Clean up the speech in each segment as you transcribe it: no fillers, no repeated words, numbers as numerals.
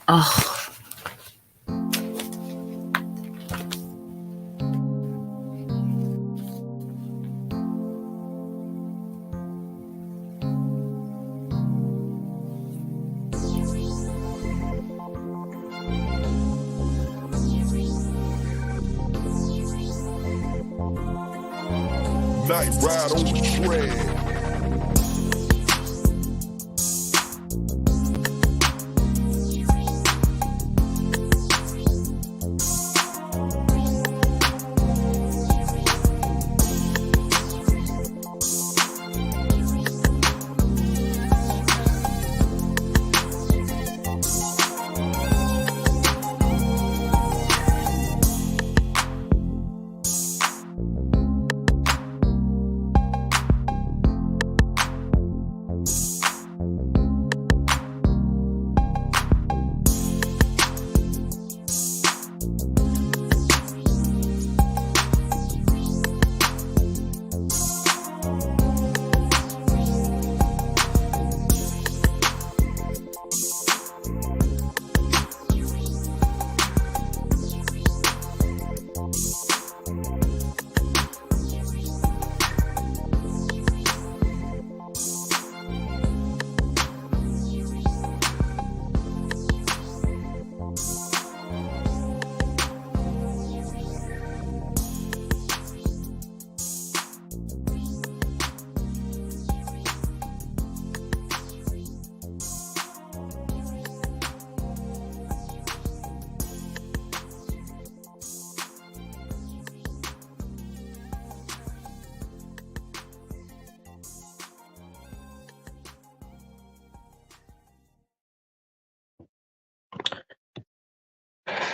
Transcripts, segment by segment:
Oh. Nyght ride on the track.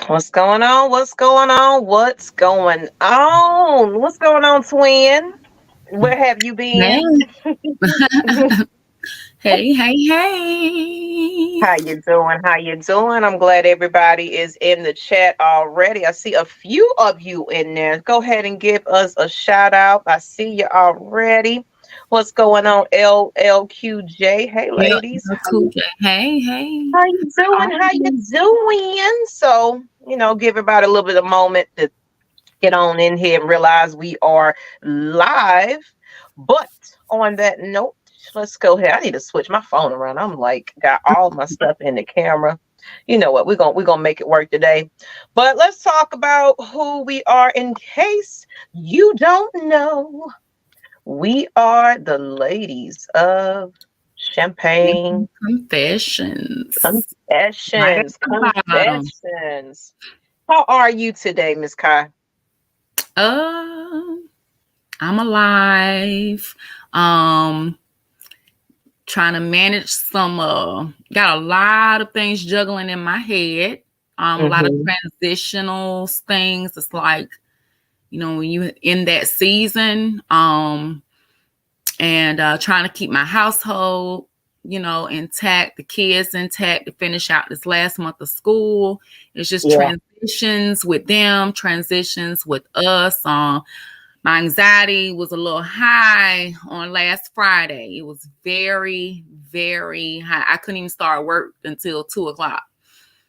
What's going on? What's going on? What's going on? What's going on, twin? Where have you Hey. been? Hey, hey. How you doing? How you doing? I'm glad everybody is in the chat already. I see a few of you in there. Go ahead and give us a shout out. I see you already. What's going on, LLQJ? Hey, ladies. Cool. Hey, hey. How you doing? How you doing? So, give everybody a little bit of moment to get on in here and realize we are live. But on that note, let's go ahead. I need to switch my phone around. I'm like, got all my stuff in the camera. You know what? We're gonna make it work today. But let's talk about who we are in case you don't know. We are the ladies of Champagne Confessions. Confessions. How are you today, Miss Kai? I'm alive. Trying to manage some got a lot of things juggling in my head. A lot of transitional things. It's like, when you in that season, and trying to keep my household, intact, the kids intact to finish out this last month of school. It's just transitions with them, transitions with us. My anxiety was a little high on last Friday. It was very, very high. I couldn't even start work until 2:00.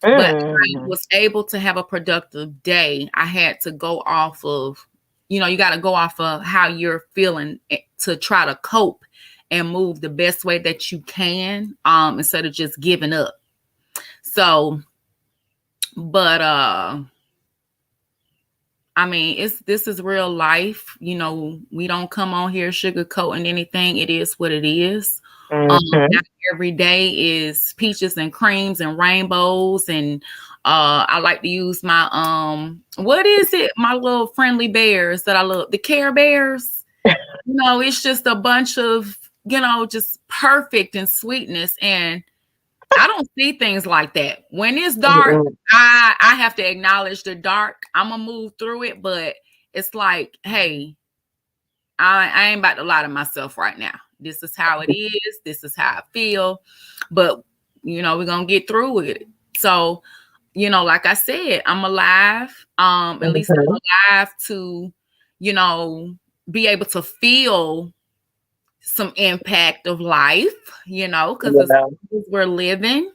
But I was able to have a productive day. I had to go off of, you got to go off of how you're feeling to try to cope and move the best way that you can, instead of just giving up. So, but this is real life. We don't come on here sugarcoating anything. It is what it is. Not every day is peaches and creams and rainbows. And I like to use my what is it? My little friendly bears that I love, the Care Bears. It's just a bunch of just perfect and sweetness. And I don't see things like that. When it's dark, I have to acknowledge the dark. I'm gonna move through it, but it's like, hey, I ain't about to lie to myself right now. This is how it is. This is how I feel. But we're gonna get through it. So, like I said, I'm alive. At least I'm alive to, be able to feel some impact of life, because we're living.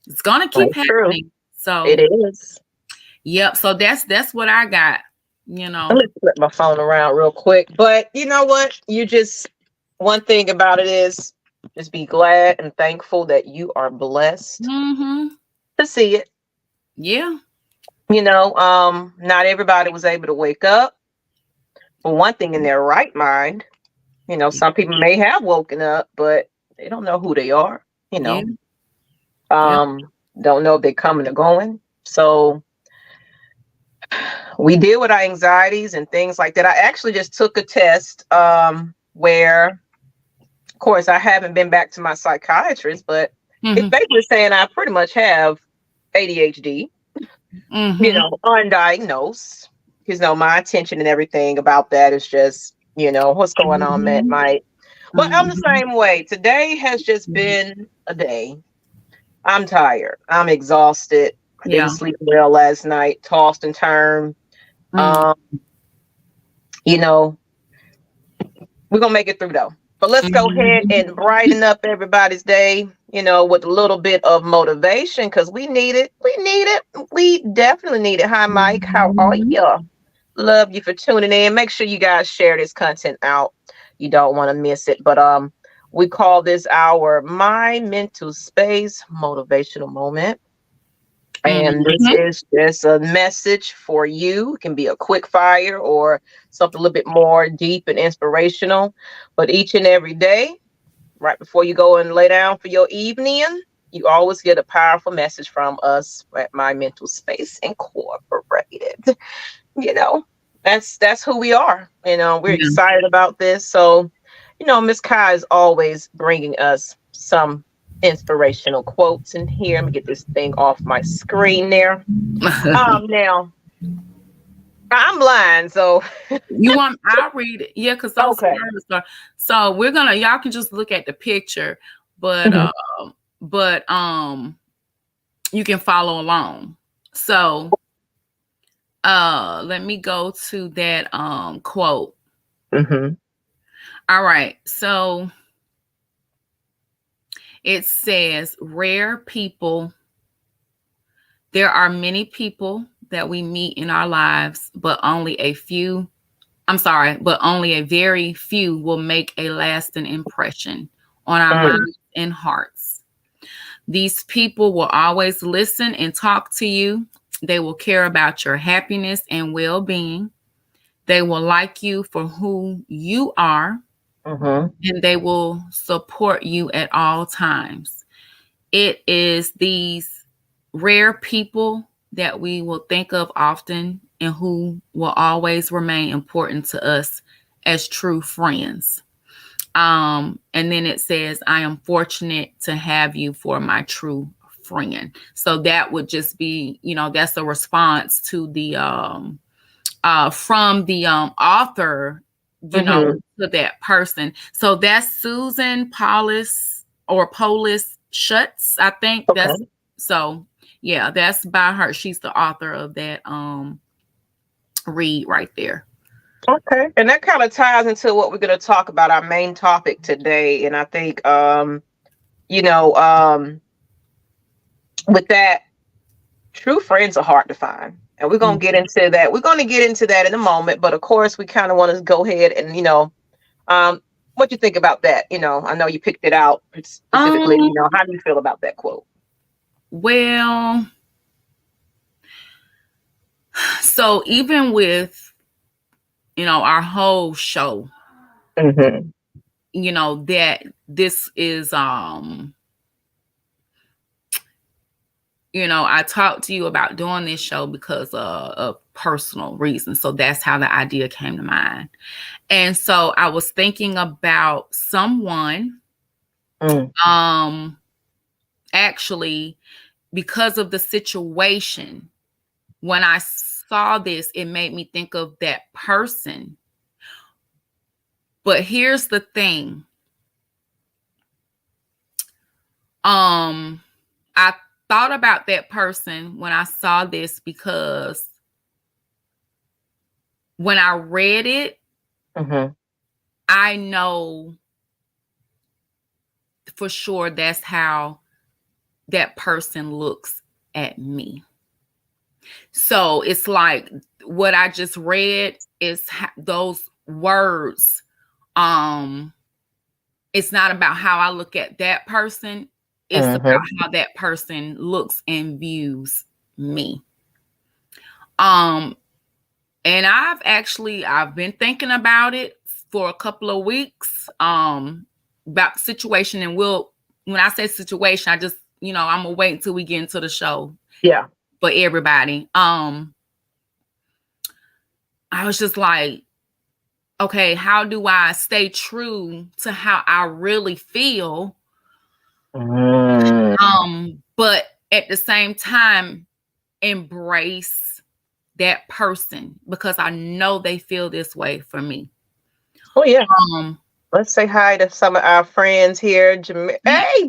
It's gonna keep happening. So it is. Yep. So that's what I got. You know. Let me flip my phone around real quick. But you know what? One thing about it is just be glad and thankful that you are blessed to see it. Yeah. You know, not everybody was able to wake up for one thing in their right mind. You know, some people may have woken up, but they don't know who they are, you know. Yeah. Don't know if they're coming or going. So we deal with our anxieties and things like that. I actually just took a test where, of course, I haven't been back to my psychiatrist, but it's basically saying I pretty much have ADHD, you know, undiagnosed. Because, you know, my attention and everything about that is just, you know, what's going on, Might. But I'm the same way. Today has just been a day. I'm tired. I'm exhausted. I didn't sleep well last night, tossed and turned. You know, we're gonna make it through though. But let's go ahead and brighten up everybody's day, you know, with a little bit of motivation because we need it. We need it. We definitely need it. Hi, Mike. How are you? Love you for tuning in. Make sure you guys share this content out. You don't want to miss it. But we call this our My Mental Space Motivational Moment. And this is just a message for you. It can be a quick fire or something a little bit more deep and inspirational. But each and every day, right before you go and lay down for your evening, you always get a powerful message from us at My Mental Space Incorporated. You know, that's who we are. You know, we're excited about this. So, you know, Miss Kai is always bringing us some inspirational quotes in here. Let me get this thing off my screen there. Now I'm blind, so I'll read it. Yeah, because those words are so y'all can just look at the picture, but you can follow along. So let me go to that quote. All right, so it says, there are many people that we meet in our lives, but only a very few will make a lasting impression on our minds and hearts. These people will always listen and talk to you. They will care about your happiness and well-being. They will like you for who you are, and they will support you at all times. It is these rare people that we will think of often and who will always remain important to us as true friends. And then it says, I am fortunate to have you for my true friend. So that would just be, you know, that's a response to the from the author, you know, to that person. So that's Susan Polis Schutz, I think. That's so yeah, that's by her. She's the author of that read right there. Okay. And that kind of ties into what we're going to talk about, our main topic today. And I think you know, with that, true friends are hard to find. And we're going to get into that. We're going to get into that in a moment. But of course, we kind of want to go ahead and, you know, what you think about that? You know, I know you picked it out specifically. You know, how do you feel about that quote? Well, so even with, you know, our whole show, you know, that this is, you know, I talked to you about doing this show because of personal reasons. So that's how the idea came to mind. And so I was thinking about someone, actually, because of the situation, when I saw this, it made me think of that person. But here's the thing. I thought about that person when I saw this because when I read it, I know for sure that's how that person looks at me. So it's like what I just read is those words. It's not about how I look at that person. It's about how that person looks and views me. And I've been thinking about it for a couple of weeks, about the situation. And when I say situation, I just, I'm gonna wait until we get into the show. Yeah. For everybody. I was just like, okay, how do I stay true to how I really feel? But at the same time, embrace that person because I know they feel this way for me. Oh yeah. Let's say hi to some of our friends here. Hey, Jamie, I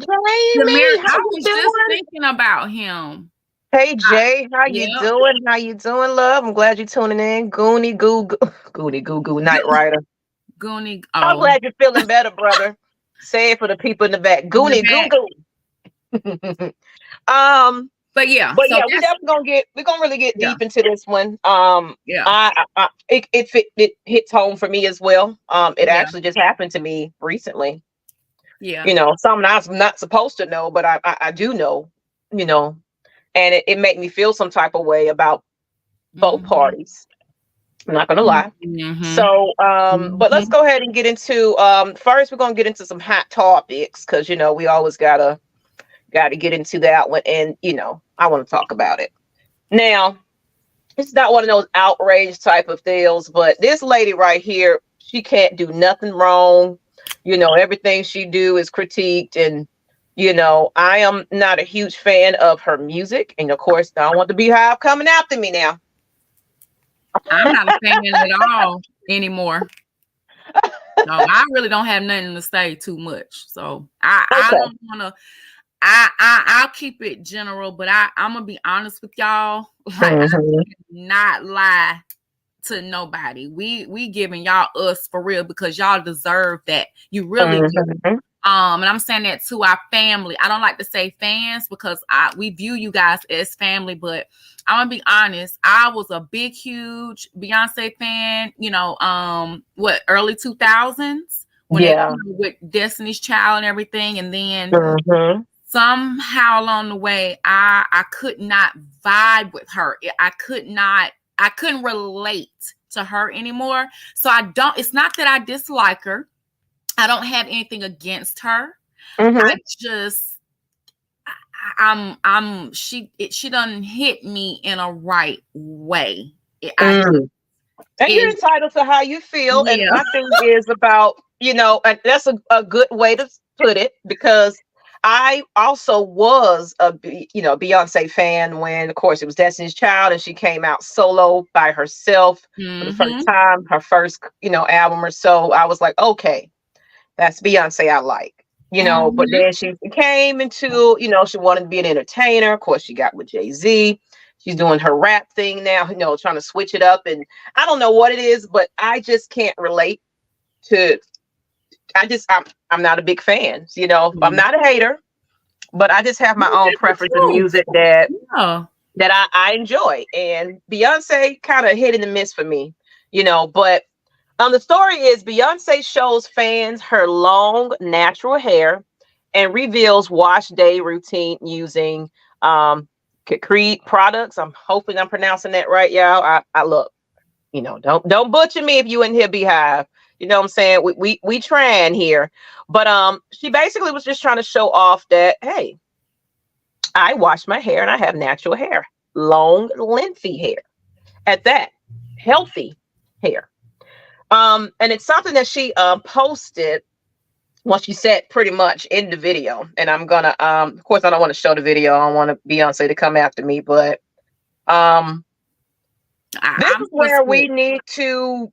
was just thinking about him. Hey Jay, how you doing? How you doing, love? I'm glad you're tuning in. Goonie goo Nyght Ryder. Goonie. I'm glad you're feeling better, brother. Say it for the people in the back. Goonie goo. But yeah, we're definitely gonna really get deep into this one. It hits home for me as well. It actually just happened to me recently. Yeah, something I'm not supposed to know, but I do know. And it made me feel some type of way about both parties. I'm not gonna lie. So, but let's go ahead and get into. First, we're gonna get into some hot topics because we always gotta get into that one, and I want to talk about it. Now, it's not one of those outrage type of deals, but this lady right here, she can't do nothing wrong. Everything she do is critiqued, and I am not a huge fan of her music. And of course, I don't want the Beehive coming after me now. I'm not a fan at all anymore. No, I really don't have nothing to say too much. So I don't want to, I'll keep it general, but I'm going to be honest with y'all. Like, I not lie to nobody. We giving y'all us for real because y'all deserve that. You really do. And I'm saying that to our family. I don't like to say fans because we view you guys as family, but I'm gonna be honest. I was a big, huge Beyonce fan. Early 2000s when with Destiny's Child and everything, and then somehow along the way, I could not vibe with her. I couldn't relate to her anymore. So it's not that I dislike her. I don't have anything against her. I just, she done hit me in a right way. And you're entitled to how you feel. Yeah. And my thing is about, and that's a good way to put it, because I also was a Beyonce fan when, of course, it was Destiny's Child and she came out solo by herself for the first time, her first, album or so. I was like, okay, that's Beyonce I like, but then she came into, she wanted to be an entertainer. Of course, she got with Jay-Z. She's doing her rap thing now, trying to switch it up. And I don't know what it is, but I just can't relate to, I'm not a big fan, I'm not a hater, but I just have my own preference in music that I enjoy. And Beyonce kind of hit in the miss for me, but the story is Beyonce shows fans her long natural hair and reveals wash day routine using Creed products. I'm hoping I'm pronouncing that right, y'all. I look, don't butcher me if you in here, Beehive. You know what I'm saying? We trying here. But she basically was just trying to show off that, hey, I wash my hair and I have natural hair. Long, lengthy hair. At that, healthy hair. And it's something that she posted. Well, she said pretty much in the video. And I'm gonna of course I don't want to show the video. I don't want Beyonce to come after me, but this is where we need to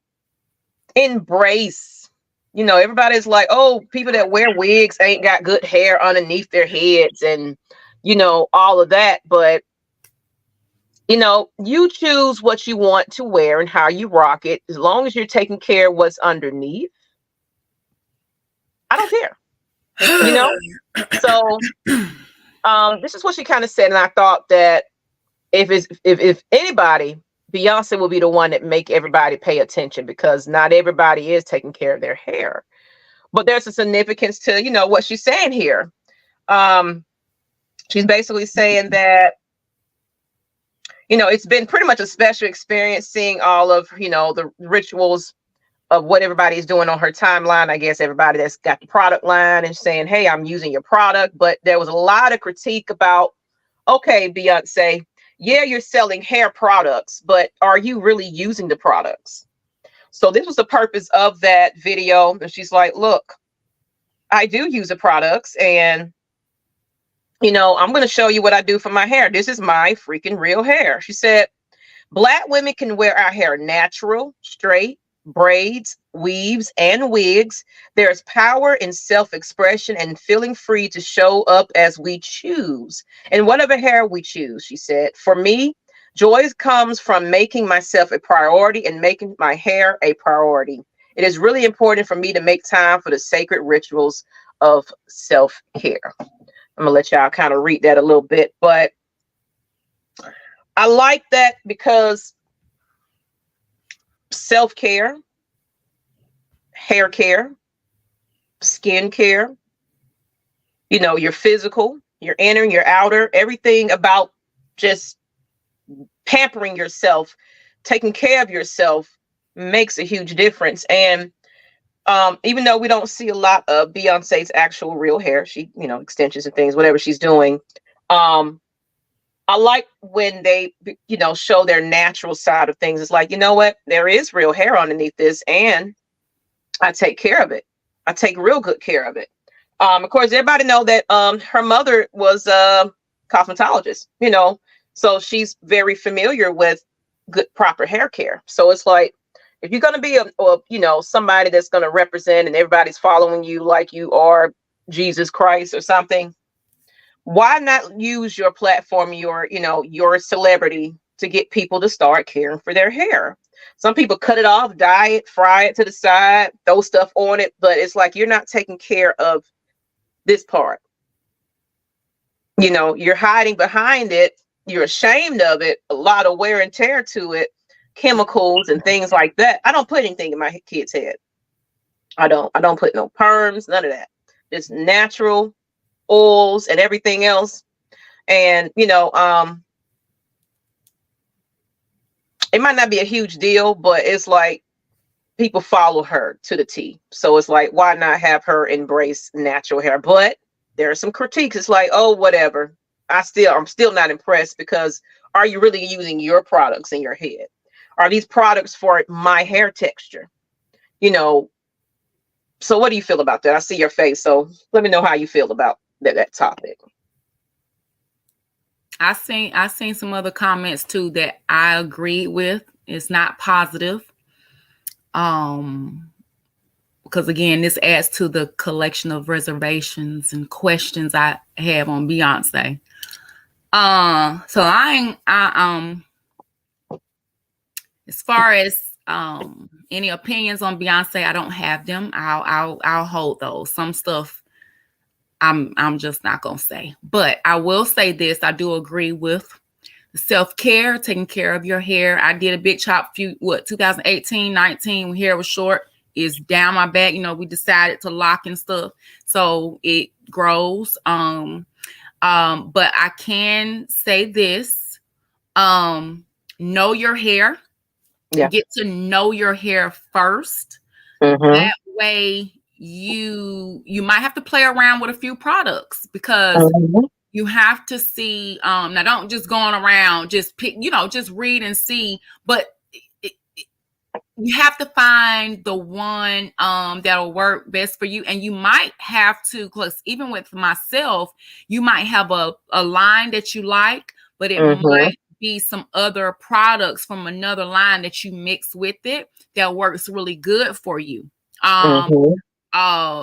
embrace, everybody's like, oh, people that wear wigs ain't got good hair underneath their heads and all of that. But you choose what you want to wear and how you rock it. As long as you're taking care of what's underneath, I don't care. So This is what she kind of said, and I thought that if anybody, Beyonce will be the one that make everybody pay attention, because not everybody is taking care of their hair. But there's a significance to, you know, what she's saying here. She's basically saying that, you know, it's been pretty much a special experience seeing all of, you know, the rituals of what everybody's doing on her timeline. I guess everybody that's got the product line and saying, hey, I'm using your product. But there was a lot of critique about, okay, Beyonce, yeah, you're selling hair products, but are you really using the products? So this was the purpose of that video. And she's like, look, I do use the products, and you know, I'm going to show you what I do for my hair. This is my freaking real hair. She said, Black women can wear our hair natural, straight, braids, weaves, and wigs. There's power in self-expression and feeling free to show up as we choose, and whatever hair we choose, she said. For me, joy comes from making myself a priority and making my hair a priority. It is really important for me to make time for the sacred rituals of self-care. I'm gonna let y'all kind of read that a little bit, but I like that because self-care, hair care, skin care, you know, your physical, your inner, your outer, everything about just pampering yourself, taking care of yourself makes a huge difference. And even though we don't see a lot of Beyonce's actual real hair, she, you know, extensions and things, whatever she's doing. I like when they, you know, show their natural side of things. It's like, you know what, there is real hair underneath this, and I take care of it. I take real good care of it. Of course, everybody know that her mother was a cosmetologist, you know, so she's very familiar with good, proper hair care. So it's like, if you're going to be you know, somebody that's going to represent and everybody's following you like you are Jesus Christ or something, why not use your platform, your, you know, your celebrity to get people to start caring for their hair? Some people cut it off, dye it, fry it to the side, throw stuff on it, but it's like you're not taking care of this part. You know, you're hiding behind it. You're ashamed of it. A lot of wear and tear to it. Chemicals and things like that. I don't put anything in my kid's head. I don't put no perms, none of that. Just natural oils and everything else. And you know, it might not be a huge deal, but it's like people follow her to the T. So it's like, why not have her embrace natural hair? But there are some critiques. It's like, oh, whatever. I'm still not impressed, because are you really using your products in your head? Are these products for my hair texture? You know, so what do you feel about that? I see your face, so let me know how you feel about that topic. I seen some other comments too that I agree with. It's not positive. Because again, this adds to the collection of reservations and questions I have on Beyonce. So as far as any opinions on Beyonce, I don't have them. I'll hold those. Some stuff I'm just not gonna say. But I will say this: I do agree with self-care, taking care of your hair. I did a big chop 2018, 19, when hair was short. Is down my back. You know, we decided to lock and stuff, so it grows. But I can say this: know your hair. Yeah. Get to know your hair first. Mm-hmm. That way you might have to play around with a few products, because mm-hmm. you have to see. Now don't just go on around, just pick, you know, just read and see, but you have to find the one that'll work best for you. And you might have to, because even with myself, you might have a line that you like, but it mm-hmm. might be some other products from another line that you mix with it that works really good for you. Mm-hmm.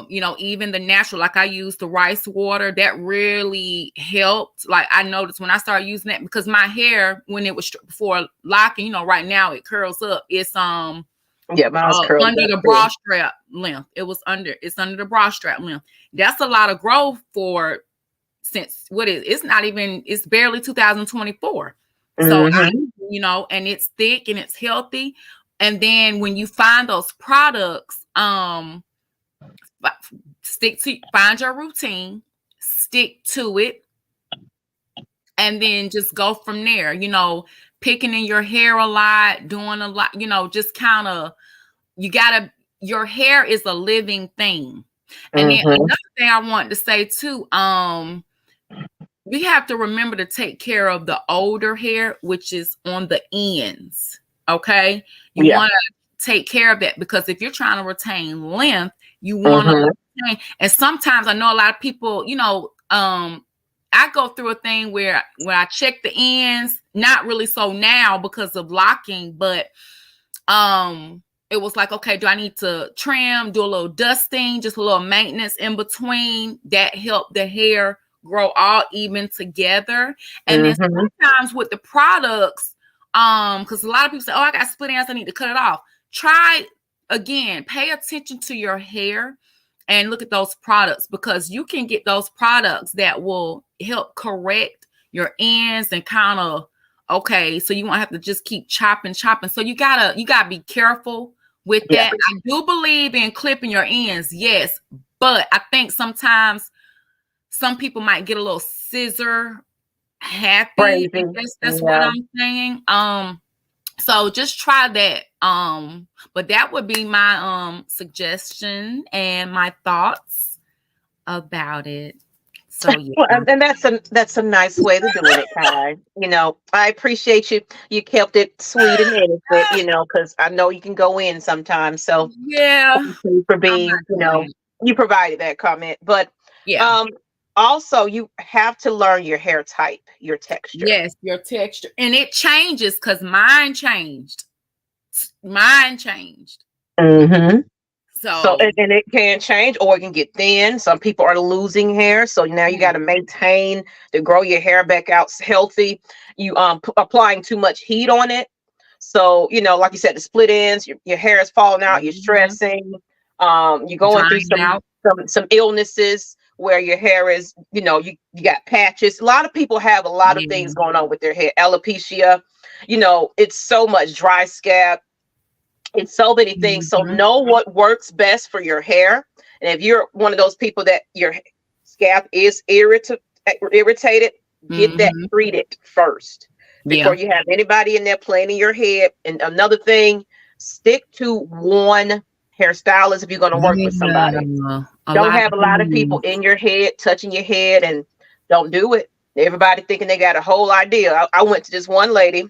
You know, even the natural, like I use the rice water, that really helped. Like I noticed when I started using that, because my hair, when it was before locking, you know, right now it curls up. It's mine's curled under the bra strap length. It's under the bra strap length. That's a lot of growth for since it's barely 2024. So Mm-hmm. and it's thick and it's healthy. And then when you find those products, find your routine, stick to it, and then just go from there. Picking in your hair a lot, doing a lot, just kind of, your hair is a living thing. And then another thing I wanted to say too, we have to remember to take care of the older hair, which is on the ends. Okay. You want to take care of that, because if you're trying to retain length, you want to retain. And sometimes I know a lot of people, I go through a thing where when I check the ends, not really so now because of locking, but it was like, okay, do I need to trim, do a little dusting, just a little maintenance in between that help the hair grow all even together. And then sometimes with the products, because a lot of people say, oh, I got split ends, I need to cut it off. Try again, pay attention to your hair and look at those products, because you can get those products that will help correct your ends and kind of, okay, so you won't have to just keep chopping. So you gotta be careful with that. I do believe in clipping your ends, yes, but I think sometimes some people might get a little scissor happy. That's what I'm saying. So just try that. But that would be my suggestion and my thoughts about it. So yeah. Well, and that's a nice way to do it, Kai. I appreciate you. You kept it sweet and innocent, because I know you can go in sometimes. So yeah, for being, you provided that comment, but yeah. Also, you have to learn your hair type, your texture. Yes, your texture. And it changes, because mine changed. Mm-hmm. So and it can change, or it can get thin. Some people are losing hair. So now you got to maintain to grow your hair back out healthy. You applying too much heat on it. So, like you said, the split ends, your hair is falling out, you're stressing, you're going through some illnesses where your hair is, you got patches. A lot of people have a lot of things going on with their hair. Alopecia, it's so much dry scalp. It's so many things. So know what works best for your hair. And if you're one of those people that your scalp is irritated, get that treated first before you have anybody in there playing in your head. And another thing, stick to one hairstylist if you're going to work with somebody. Don't have a lot of people in your head, touching your head, and don't do it. Everybody thinking they got a whole idea. I went to this one lady,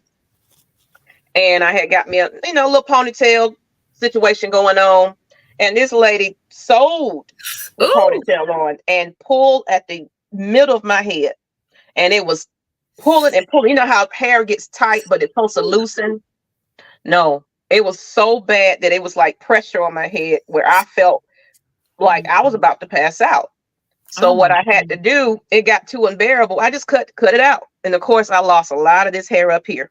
and I had got me a little ponytail situation going on, and this lady sewed the ponytail on and pulled at the middle of my head, and it was pulling and pulling. You know how hair gets tight, but it's supposed to loosen? No, it was so bad that it was like pressure on my head where I felt like I was about to pass out. So what I had to do, it got too unbearable. I just cut it out. And of course I lost a lot of this hair up here,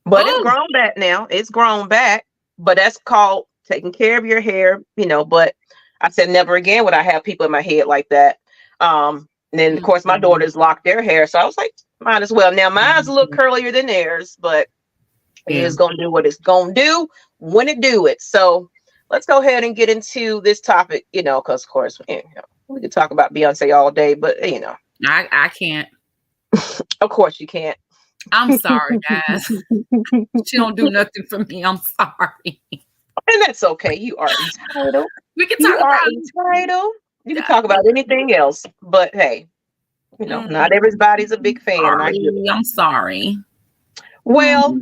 but it's grown back now. It's grown back, but that's called taking care of your hair, but I said, never again would I have people in my head like that. And then of course my daughters locked their hair. So I was like, might as well. Now mine's a little curlier than theirs, but it is going to do what it's going to do when it do it. So let's go ahead and get into this topic, because of course, we could talk about Beyonce all day, but I can't. Of course you can't. I'm sorry, guys. She don't do nothing for me. I'm sorry. And that's okay. You are entitled. We can talk about entitled. You can talk about anything else, but hey, not everybody's a big fan. I'm sorry. Well,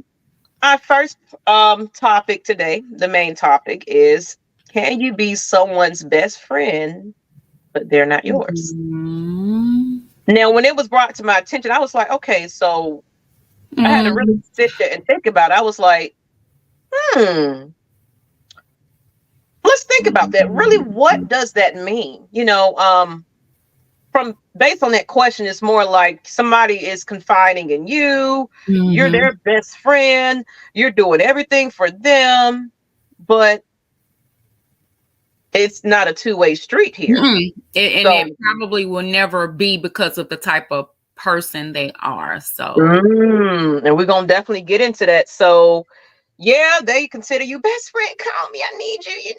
our first topic today, the main topic is, can you be someone's best friend, but they're not yours? Now, when it was brought to my attention, I was like, okay, so I had to really sit there and think about it. I was like, let's think about that. Really, what does that mean? From based on that question, it's more like somebody is confiding in you. You're their best friend. You're doing everything for them, but It's not a two-way street here. And So, it probably will never be because of the type of person they are. So, and we're gonna definitely get into that. So, yeah, they consider you best friend. Call me, I need you,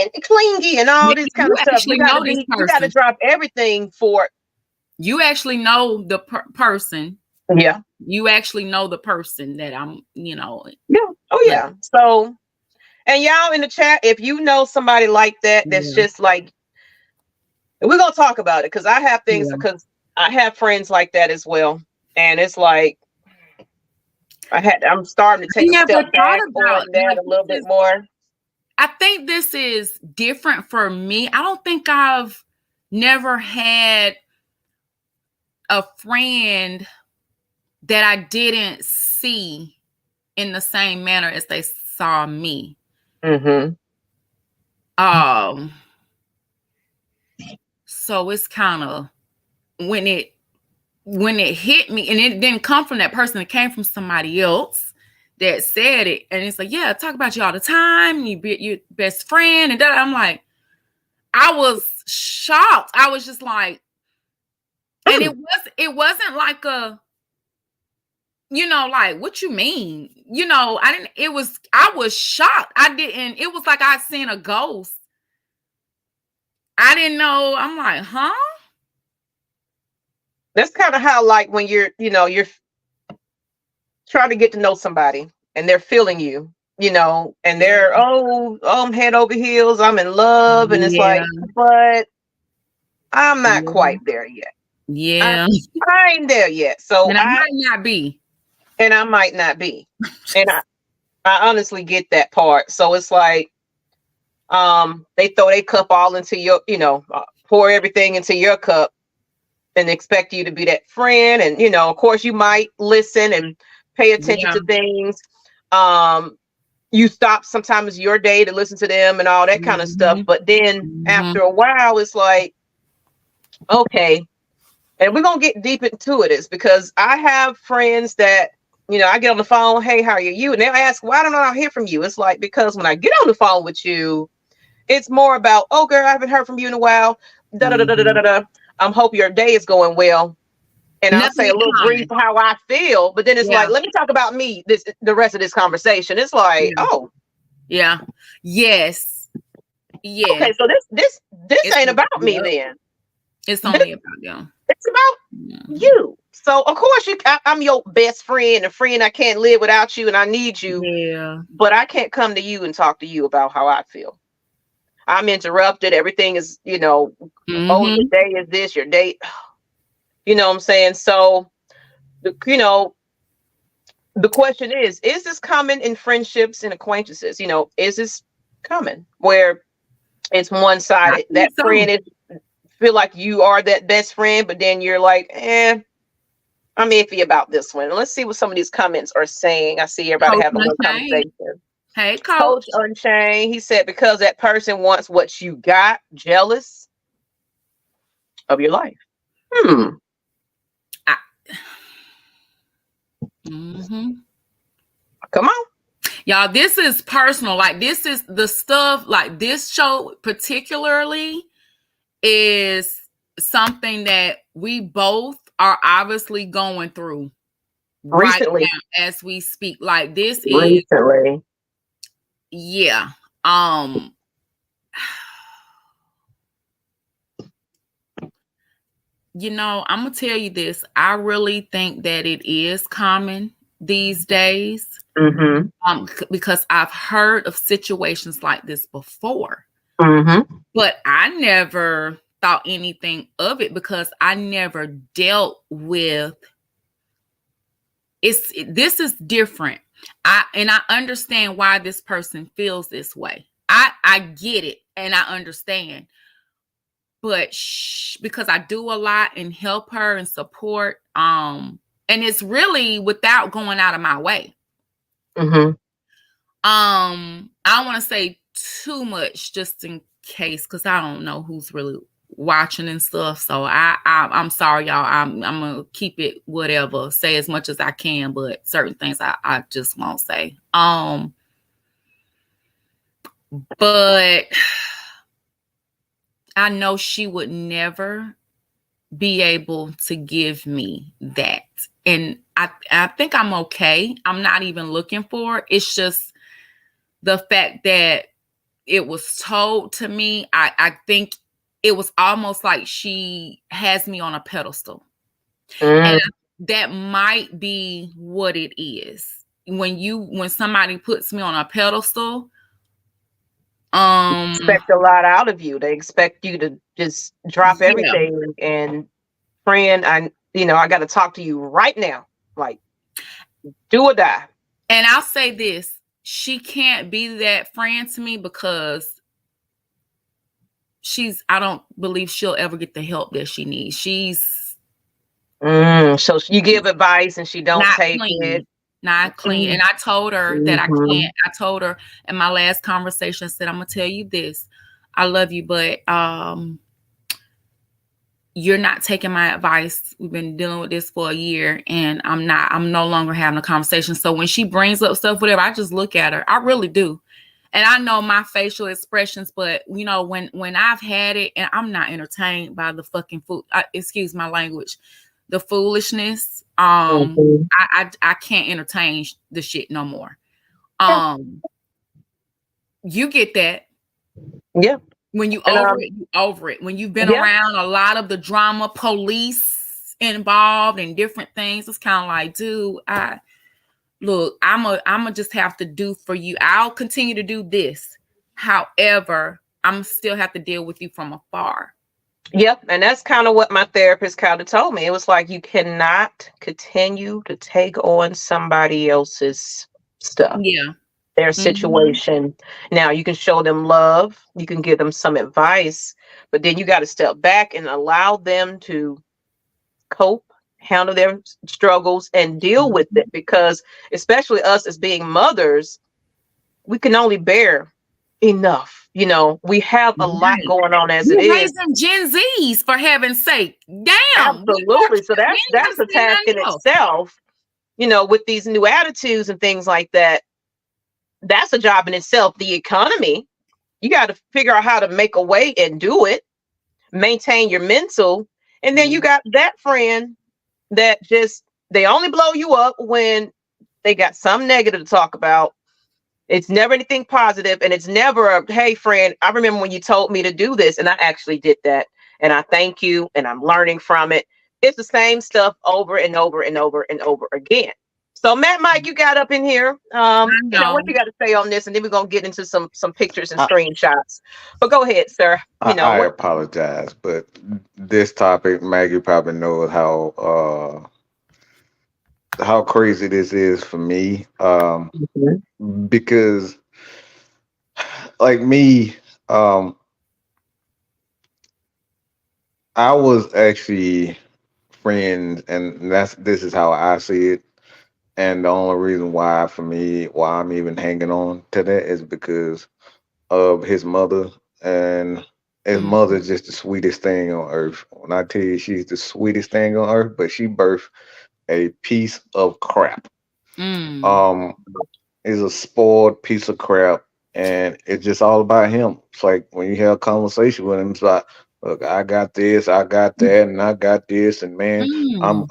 and clingy and all this kind you of stuff. actually know this You gotta person. drop everything for. You actually know the person. Yeah. You actually know the person that I'm, Yeah. Oh, yeah. So, and y'all in the chat, if you know somebody like that, that's just like, we're gonna talk about it because I have things because I have friends like that as well, and it's like I'm starting to take a step back on that a little bit more. I think this is different for me. I don't think I've never had a friend that I didn't see in the same manner as they saw me. So it's kind of when it hit me, and it didn't come from that person, it came from somebody else that said it, and it's like, yeah, I talk about you all the time, you be your best friend, and I'm like, I was shocked. I was just like, and it wasn't like a, like, what you mean? I was shocked. It was like I'd seen a ghost. I didn't know. I'm like, huh? That's kind of how, like, when you're trying to get to know somebody and they're feeling you, and they're, I'm head over heels, I'm in love. And it's like, but I'm not quite there yet. Yeah. I ain't there yet. So and I might not be. And I might not be. And I honestly get that part. So it's like, they throw their cup all into your, pour everything into your cup and expect you to be that friend. And, of course you might listen and pay attention to things. You stop sometimes your day to listen to them and all that kind of stuff. But then after a while, it's like, okay. And we're going to get deep into it is because I have friends that, I get on the phone, hey, how are you? And they'll ask, why don't I hear from you? It's like, because when I get on the phone with you, it's more about, oh, girl, I haven't heard from you in a while. Hope your day is going well. And I'll say a little brief how I feel. But then it's like, let me talk about me the rest of this conversation. It's like, oh. Yeah. Yes. Yeah. Okay, so this ain't about me then. It's only about you. It's about you. So of course I'm your best friend, a friend I can't live without you, and I need you. Yeah. But I can't come to you and talk to you about how I feel. I'm interrupted. Everything is, oh, your day is this, your day. You know what I'm saying? So, the question is this common in friendships and acquaintances? Is this common where it's one-sided? That friend is feel like you are that best friend, but then you're like, I'm iffy about this one. Let's see what some of these comments are saying. I see everybody having a little conversation. Hey, Coach Unchained. He said, because that person wants what you got, jealous of your life. Come on. Y'all, this is personal. Like, this is the stuff, like this show particularly is something that we both are obviously going through recently right now as we speak. Like, this recently. Yeah. I'm gonna tell you this. I really think that it is common these days. Because I've heard of situations like this before. But I never thought anything of it because I never dealt with this is different. I understand why this person feels this way. I get it and I understand. But because I do a lot and help her and support, and it's really without going out of my way. I don't want to say too much just in case, because I don't know who's really watching and stuff. So I'm sorry, y'all. I'm gonna keep it whatever, say as much as I can, but certain things I just won't say. But I know she would never be able to give me that. And I think I'm okay. I'm not even looking for it. It's just the fact that it was told to me. I think it was almost like she has me on a pedestal. And that might be what it is. When somebody puts me on a pedestal, expect a lot out of you. They expect you to just drop everything and friend, I got to talk to you right now. Like, do or die. And I'll say this, she can't be that friend to me because I don't believe she'll ever get the help that she needs. She's so you give advice and she don't take it. Not clean. And I told her that I can't. I told her in my last conversation, I said, I'm gonna tell you this. I love you, but you're not taking my advice. We've been dealing with this for a year and I'm no longer having a conversation. So when she brings up stuff, whatever, I just look at her. I really do. And I know my facial expressions, but when I've had it and I'm not entertained by the fucking food, excuse my language, the foolishness, I can't entertain the shit no more. You get that. Yeah. When you over it, you over it. When you've been around a lot of the drama, police involved and different things, it's kind of like, dude, I'm just have to do for you. I'll continue to do this. However, I'm still have to deal with you from afar. Yep. And that's kind of what my therapist kind of told me. It was like, you cannot continue to take on somebody else's stuff. Yeah. Their situation. Now you can show them love, you can give them some advice, but then you got to step back and allow them to cope, handle their struggles and deal with it, because especially us as being mothers, we can only bear enough. We have a lot going on as it is. Raising Gen Zs, for heaven's sake. Damn. Absolutely. So that's a task in itself, with these new attitudes and things like that. That's a job in itself. The economy, you got to figure out how to make a way and do it, maintain your mental. And then you got that friend that they only blow you up when they got some negative to talk about. It's never anything positive, and it's never a, hey friend, I remember when you told me to do this and I actually did that and I thank you and I'm learning from it. It's the same stuff over and over and over and over again. So Mike, you got up in here. What you got to say on this, and then we're gonna get into some pictures and screenshots. But go ahead, sir. I apologize, but this topic, Maggie probably knows how crazy this is for me. Because like me, I was actually friends, and this is how I see it. And the only reason why I'm even hanging on to that is because of his mother. And his mother is just the sweetest thing on earth. When I tell you she's the sweetest thing on earth, but she birthed a piece of crap. Is a spoiled piece of crap, and it's just all about him. It's like when you have a conversation with him, it's like, look, I got this, I got that, and I got this, and man, I'm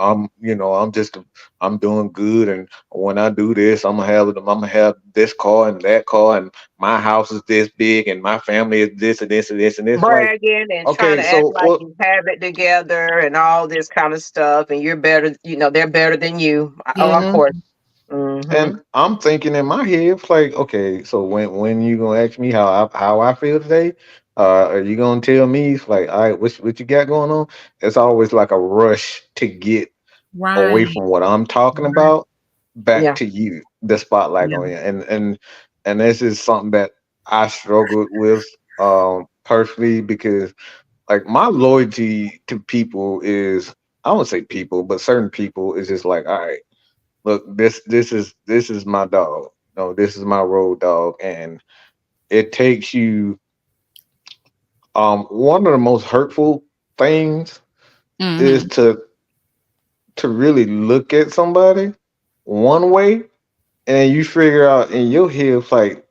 doing good, and when I do this, I'm gonna have this car and that car, and my house is this big, and my family is this and this and this and this. Bragging and trying to act like you have it together and all this kind of stuff, and you're better. They're better than you. Of course. And I'm thinking in my head, it's like, okay, so when you gonna ask me how I feel today? Are you gonna tell me? It's like, all right, what you got going on? It's always like a rush to get away from what I'm talking about back to you, the spotlight on you. And this is something that I struggled with personally, because like my loyalty to people is, I won't say people, but certain people is just like, all right, look, this is my dog. No, this is my road dog, and it takes you. One of the most hurtful things is to really look at somebody one way, and you figure out in your head, like,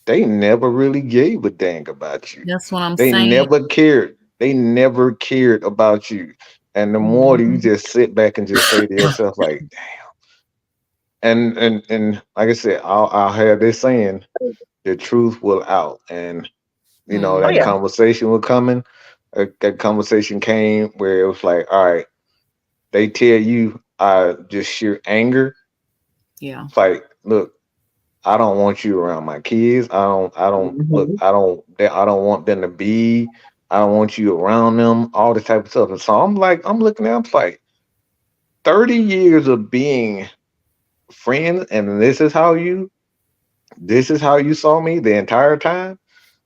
they never really gave a dang about you. That's what I'm They saying. never cared. They never cared about you. And the more you Mhm. just sit back and just say to yourself, like, and like I said, I'll have this saying, the truth will out. And Oh that yeah. Mhm. conversation was coming. That conversation came where it was like, all right, they tell you just sheer anger. Yeah. It's like, look, I don't want you around my kids. I don't look, Mhm. I don't want them to be, I don't want you around them, all this type of stuff. And so I'm looking at, I'm like, 30 years of being friends, and this is how you saw me the entire time.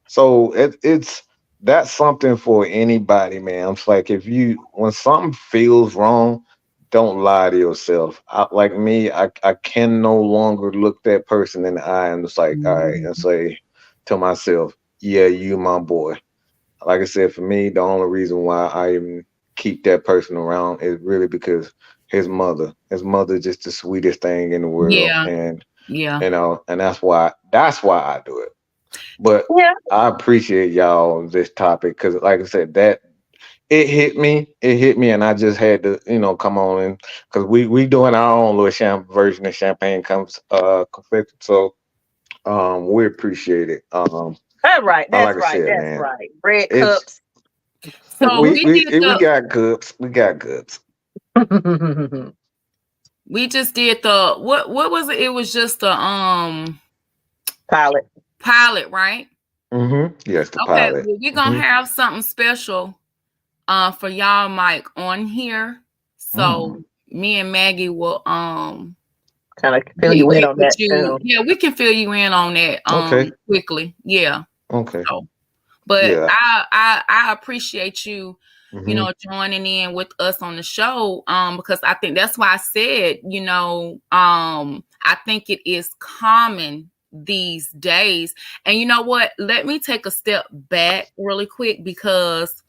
So it's that's something for anybody, man. It's like, when something feels wrong, don't lie to yourself. Like me, I can no longer look that person in the eye and it's like, all right, and Mhm. say to myself, yeah, you my boy. Like I said, for me, the only reason why I even keep that person around is really because his mother is just the sweetest thing in the world, Yeah. and Yeah. and that's why I do it. But Yeah. I appreciate y'all this topic because, like I said, that it hit me, and I just had to, come on in because we doing our own little version of champagne comes confection. So we appreciate it. That's right. Like That's I right. said, That's man, right. Red it's cups. So we did we the got goods, we got goods. we just did the what was it? It was just a Pilot. pilot, right? Yes, the Okay, pilot. well, we're gonna hmm have something special for y'all, Mike, on here. Mm. So me and Maggie will Kind of fill you in get on with that you. too. Yeah, we can fill you in on that Okay. quickly. Yeah. Okay. So but Yeah. I appreciate you, hmm joining in with us on the show. Because I think that's why I said, I think it is common these days. And you know what? Let me take a step back really quick because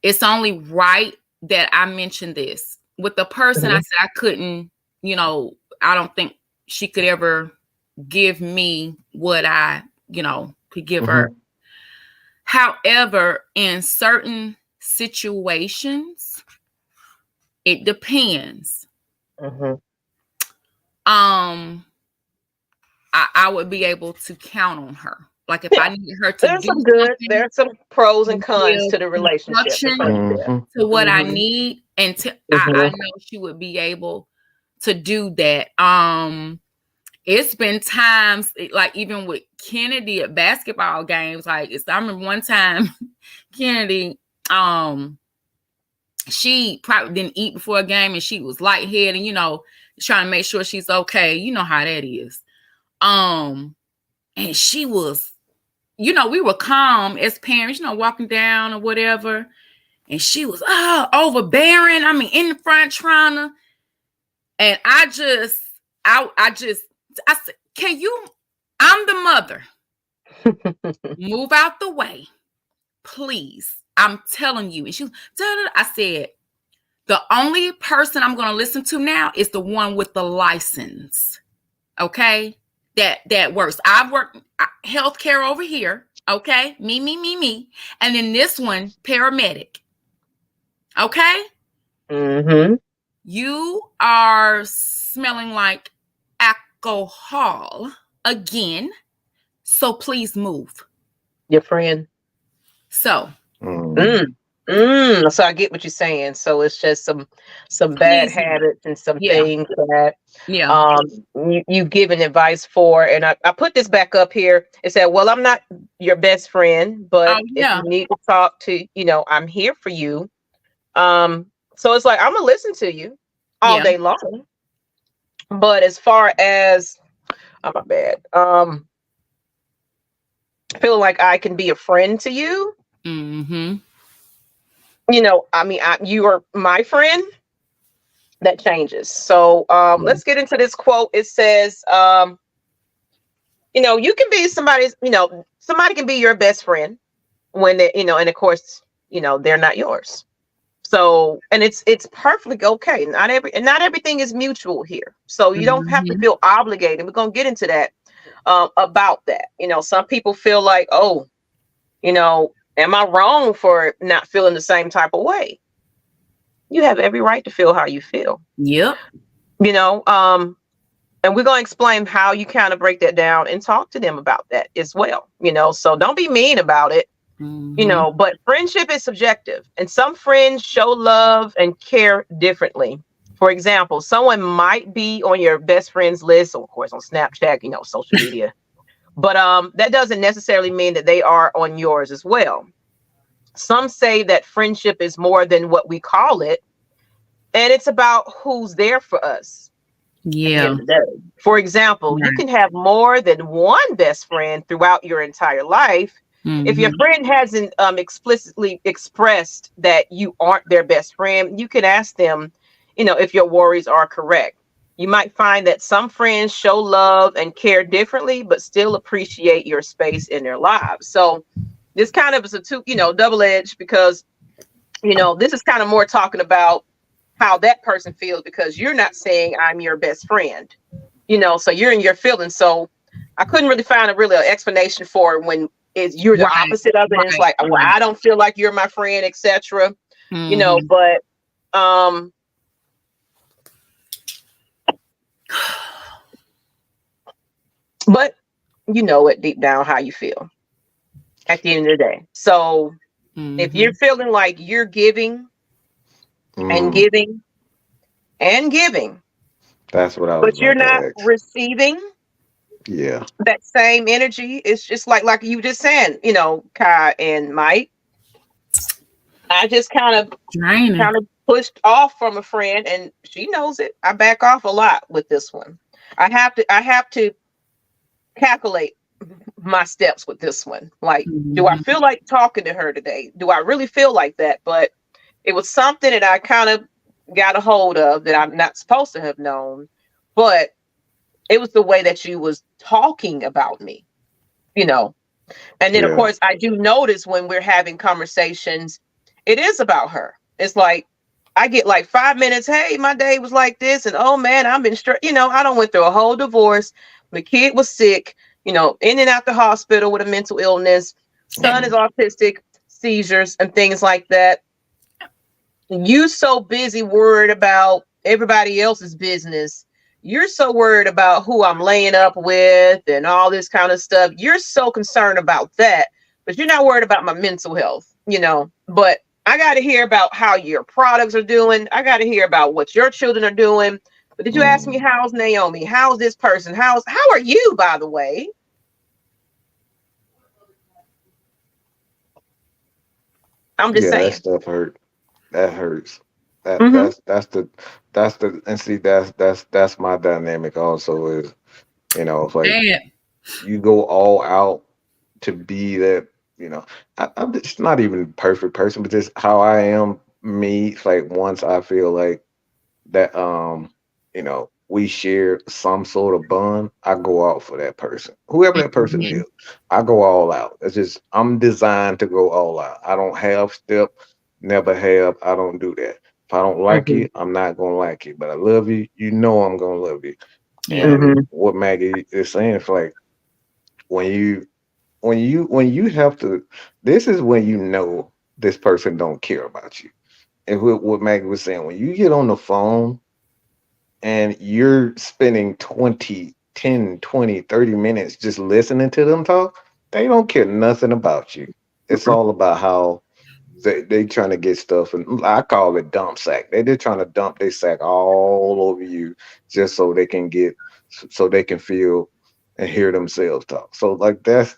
it's only right that I mentioned this. With the person I Mhm. said I couldn't, I don't think she could ever give me what I, could give her. hmm However, in certain situations, it depends. Mhm. Um, I would be able to count on her. Like if Yeah. I needed her to There's do some good. something There's some pros and and cons give to the relationship. Let's instruction put it there. hmm to what I Mhm. need, and I Mhm. know she would be able to do that. It's been times like even with Kennedy at basketball games. Like I remember one time Kennedy, she probably didn't eat before a game and she was lightheaded, trying to make sure she's okay. You know how that is. And she was, we were calm as parents, walking down or whatever. And she was overbearing. I mean, in the front trying to, and I said, I'm the mother. Move out the way, please. I'm telling you. And she was, I said, the only person I'm going to listen to now is the one with the license. Okay? That works. I've worked healthcare over here. Okay? Me. And then this one, paramedic. Okay? Mhm. You are smelling like alcohol again. So please move. Your friend. So mm Mm. So I get what you're saying. So it's just some bad please move. habits and some Yeah. things that Yeah. um you've given advice for. And I put this back up here. It said, well, I'm not your best friend, Oh but if you yeah. need to talk to, I'm here for you. So it's like I'm gonna listen to you all Yeah. day long. But as far as oh my bad, feeling like I can be a friend to you, Mm-hmm. I mean, you are my friend. That changes. So let's get into this quote. It says, you can be somebody can be your best friend when they, and of course, they're not yours. So, and it's perfectly okay. Not everything is mutual here. So you don't have to Mm-hmm. feel obligated. We're gonna get into that. about that. Some people feel like, oh, am I wrong for not feeling the same type of way? You have every right to feel how you feel. Yep. And we're going to explain how you kind of break that down and talk to them about that as well. So don't be mean about it. But friendship is subjective, and some friends show love and care differently. For example, someone might be on your best friends list, or of course on Snapchat, social media, but that doesn't necessarily mean that they are on yours as well. Some say that friendship is more than what we call it, and it's about who's there for us. Yeah. For example, you can have more than one best friend throughout your entire life. If your friend hasn't explicitly expressed that you aren't their best friend, you can ask them, if your worries are correct. You might find that some friends show love and care differently, but still appreciate your space in their lives. So this kind of is a double-edged, because, this is kind of more talking about how that person feels, because you're not saying I'm your best friend, so you're in your feelings. So I couldn't really find an explanation for it when you're the opposite of it. And it's like, well, I don't feel like you're my friend, etc. But but it deep down how you feel at the end of the day. So if you're feeling like you're giving and giving and giving, that's what I was. But you're not receiving. Yeah. That same energy. It's just like you just said, Kai and Mike. I just kind of pushed off from a friend, and she knows it. I back off a lot with this one. I have to calculate my steps with this one. Like, do I feel like talking to her today? Do I really feel like that? But it was something that I kind of got a hold of that I'm not supposed to have known, but it was the way that she was talking about me, and then of course I do notice when we're having conversations, it is about her. It's like I get like 5 minutes. Hey, my day was like this, and oh man, I've been stressed. I don't went through a whole divorce. The kid was sick, in and out the hospital with a mental illness. Son is autistic, seizures and things like that. You so busy worried about everybody else's business. You're so worried about who I'm laying up with and all this kind of stuff. You're so concerned about that, but you're not worried about my mental health, But I got to hear about how your products are doing. I got to hear about what your children are doing. But did you ask me, how's Naomi? How's this person? How are you, by the way? I'm just saying. That stuff hurt. That hurts. That's the and see that's my dynamic also is, it's like you go all out to be that, I'm just not even a perfect person, but just how I am me. It's like once I feel like that we share some sort of bond, I go out for that person. Whoever that person is, I go all out. It's just I'm designed to go all out. I don't have step, never have. I don't do that. If I don't like you, I'm not gonna like you. But I love you, I'm gonna love you. And what Maggie is saying, it's like when you have to, this is when this person don't care about you. And what Maggie was saying, when you get on the phone and you're spending 10, 20, 30 minutes just listening to them talk, they don't care nothing about you. It's all about how they trying to get stuff, and I call it dump sack. They're just trying to dump their sack all over you just so they can feel and hear themselves talk. So like that's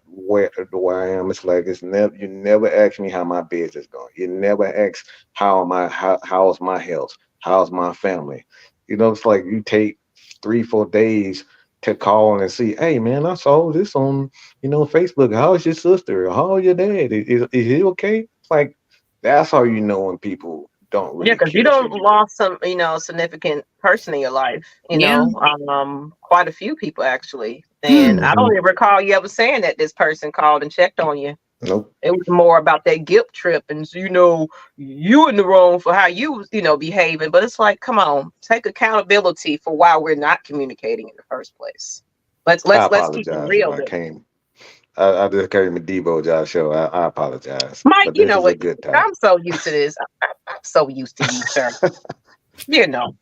where I am. It's like you never ask me how my business going. You never ask how's my health, how's my family. It's like you take 3-4 days to call and see, hey man, I saw this on Facebook. How's your sister? How's your dad? Is he okay? It's like that's how when people don't really because you don't lost some significant person in your life. Quite a few people actually, and I don't even recall you ever saying that this person called and checked on you. Nope. It was more about that guilt trip, and you in the wrong for how you was behaving. But it's like, come on, take accountability for why we're not communicating in the first place. I Let's keep it apologize if real I then. came. I just came to Debo Josh show. I apologize, Mike, but you this know is a what? good topic. I'm so used to this. I'm so used to you, sir. You know,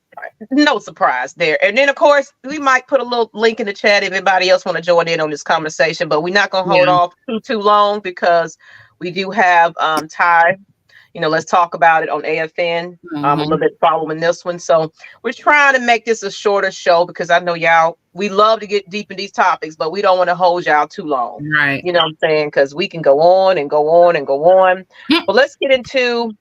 no surprise there. And then, of course, we might put a little link in the chat if anybody else want to join in on this conversation. But we're not going to hold Yeah. off too long because we do have Ty. You know, let's talk about it on AFN. A little bit following this one. So we're trying to make this a shorter show because I know y'all, we love to get deep in these topics, but we don't want to hold y'all too long. Right. You know what I'm saying? Because we can go on and go on and go on. But let's get into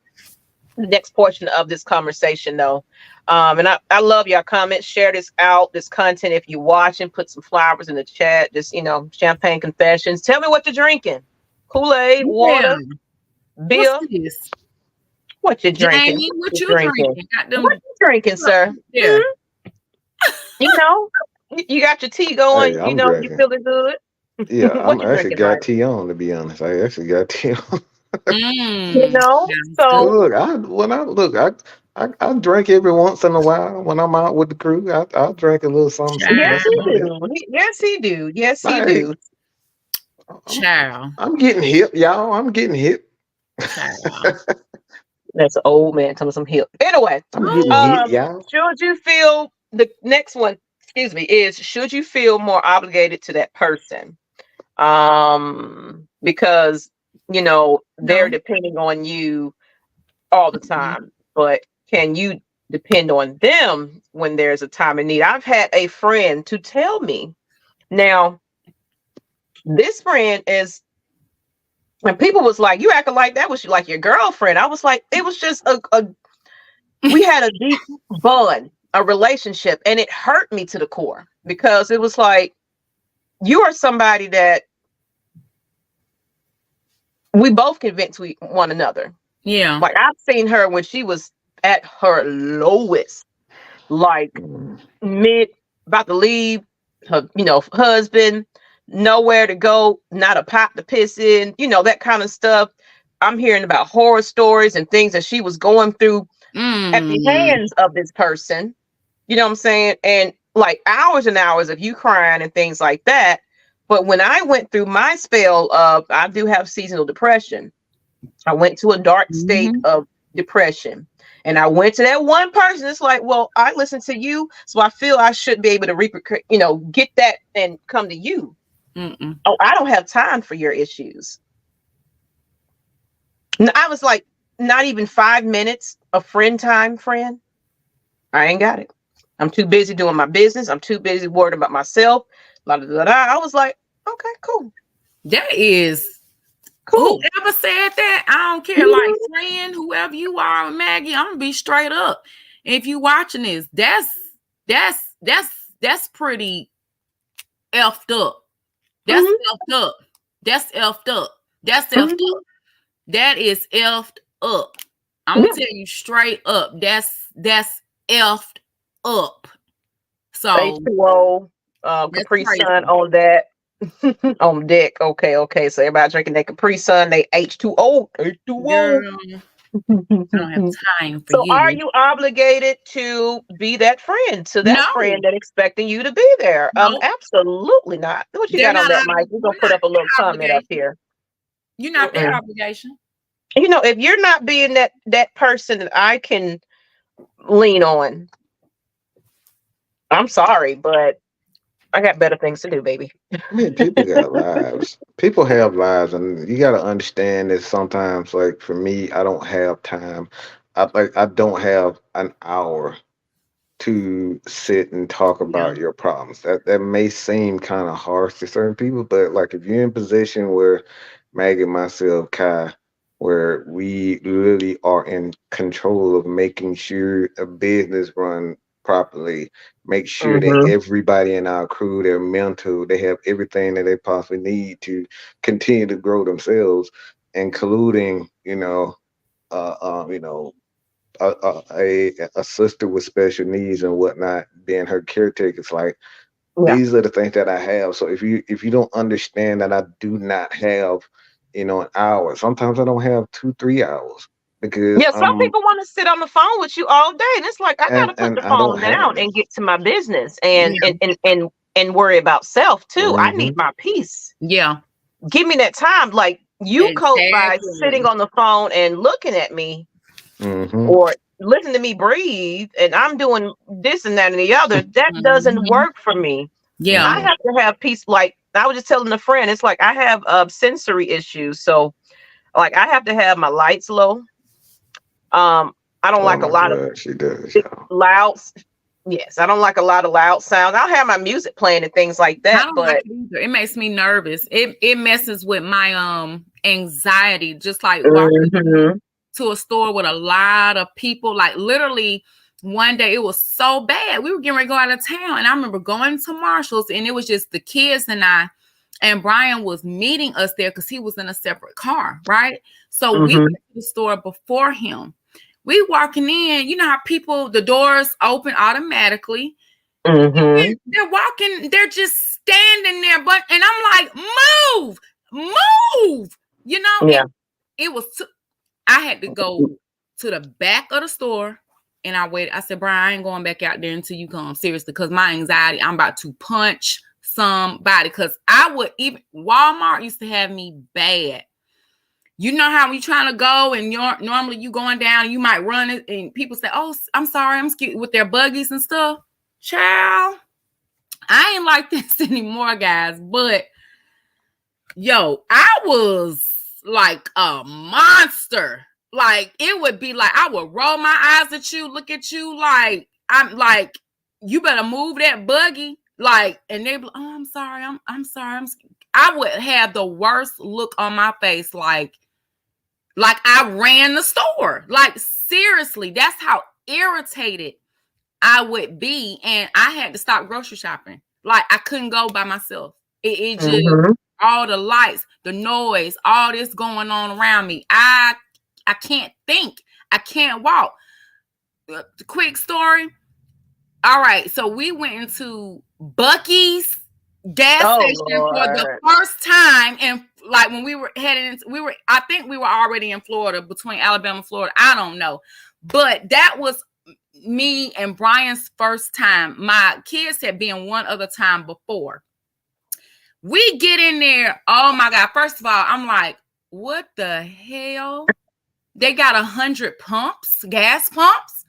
the next portion of this conversation though. And I love your comments. Share this out, this content. If you're watching, put some flowers in the chat. Just, you know, champagne confessions. Tell me what you're drinking. Kool-Aid, water, beer. What's this? What you drinking? Jamie, what you drinking? Got them What you drinking, sir? there. You know, you got your tea going. Hey, You I'm know, you drinking. feeling good. Yeah, What I'm you actually drinking, got Ryder? tea on. To be honest, I actually got tea on. You know, Sounds so Look, I drink every once in a while when I'm out with the crew. I drink a little something, something. yes, Child. That's he about it. do. Yes, he do. Yes, he Hey, do. I'm, Child. I'm getting hip, y'all. I'm getting hip. Child. That's an old man telling some hip. Anyway, I'm getting hip, Oh, y'all. should you feel the next one? Excuse me. Is should you feel more obligated to that person? Because you know they're no. depending on you all the time, but can you depend on them when there's a time of need? I've had a friend to tell me. Now, this friend is, and people was like, "You acting like that was like your girlfriend." I was like, "It was just we had a deep bond, a relationship, and it hurt me to the core because it was like you are somebody that we both can vent to one another." Yeah. Like I've seen her when she was at her lowest, like mid, about to leave her, you know, husband, nowhere to go, not a pot to piss in, you know, that kind of stuff. I'm hearing about horror stories and things that she was going through at the hands of this person. You know what I'm saying? And like hours and hours of you crying and things like that. But when I went through my spell of, I do have seasonal depression. I went to a dark state of depression. And I went to that one person. It's like, well, I listen to you, so I feel I should be able to, you know, get that and come to you. Oh, I don't have time for your issues. And I was like, not even 5 minutes of friend time, friend. I ain't got it. I'm too busy doing my business. I'm too busy worried about myself. Blah, blah, blah, blah. I was like, okay, cool. That is Cool. whoever said that, I don't care. Like friend, whoever you are, Maggie, I'm gonna be straight up. If you watching this, that's pretty effed up. That's effed up. That's effed up. That's effed up. That is effed up. I'm gonna tell you straight up. That's effed up. So H2O, Capri Sun on that. On deck. Okay. So everybody drinking that Capri Sun, they H2O. Girl, I don't have time for So you. are you obligated to be that friend to that friend that expecting you to be there? No. Absolutely not. What you got on that, Mike? We're gonna put up a little comment up here. You're not their obligation. You know, if you're not being that person that I can lean on, I'm sorry, but I got better things to do, baby. I mean, people got lives. People have lives, and you got to understand that sometimes, like for me, I don't have time. I don't have an hour to sit and talk about your problems. That may seem kind of harsh to certain people, but like if you're in a position where Maggie, myself, Kai, where we really are in control of making sure a business run properly, make sure that everybody in our crew, their mental, they have everything that they possibly need to continue to grow themselves, including, a sister with special needs and whatnot, being her caretaker. It's like these are the things that I have. So if you don't understand that I do not have, an hour, sometimes I don't have 2-3 hours because some people want to sit on the phone with you all day, and it's like I gotta put the I don't phone have down that. and get to my business and and worry about self too. I need Mm-hmm. my peace. Yeah. Give me that time. Like you cope by Exactly. sitting on the phone and looking at me Mm-hmm. or listen to me breathe, and I'm doing this and that and the other. That doesn't Mhm. work for me. Yeah. I have to have peace. Like I was just telling a friend, it's like I have sensory issues. So like I have to have my lights low. I don't Oh like a my lot of God, she does, big, y'all. loud. Yes, I don't like a lot of loud sounds. I'll have my music playing and things like I that, don't like but it either. It makes me nervous. It messes with my anxiety. Just like walking Mhm. to a store with a lot of people. Like literally one day it was so bad. We were getting ready to go out of town. And I remember going to Marshall's and it was just the kids and I. And Brian was meeting us there because he was in a separate car, right? So we Mhm. went to the store before him. We walking in, you know how people, the doors open automatically. Mhm. They're walking, they're just standing there, but and I'm like, move, you know, Yeah. it was I had to go to the back of the store and I waited. I said, Brian, I ain't going back out there until you come. Seriously, because my anxiety, I'm about to punch somebody. Because I would even Walmart used to have me bad. You know how we trying to go and normally you going down and you might run it and people say, oh, I'm sorry, I'm scared with their buggies and stuff. Child, I ain't like this anymore, guys. But yo, I was like a monster. Like it would be like I would roll my eyes at you, look at you like I'm like, you better move that buggy. Like, and they be like, oh, I'm sorry. I would have the worst look on my face, like I ran the store. Like, seriously, that's how irritated I would be. And I had to stop grocery shopping. Like, I couldn't go by myself. It just Mhm. all the lights, the noise, all this going on around me. I can't think. I can't walk. Quick story. All right, so we went into Buc-ee's gas Oh station for the Lord. first time, and like when we were heading into, I think we were already in Florida, between Alabama and Florida. I don't know, but that was me and Brian's first time. My kids had been one other time before. We get in there. Oh my God. First of all, I'm like, what the hell? They got 100 pumps, gas pumps.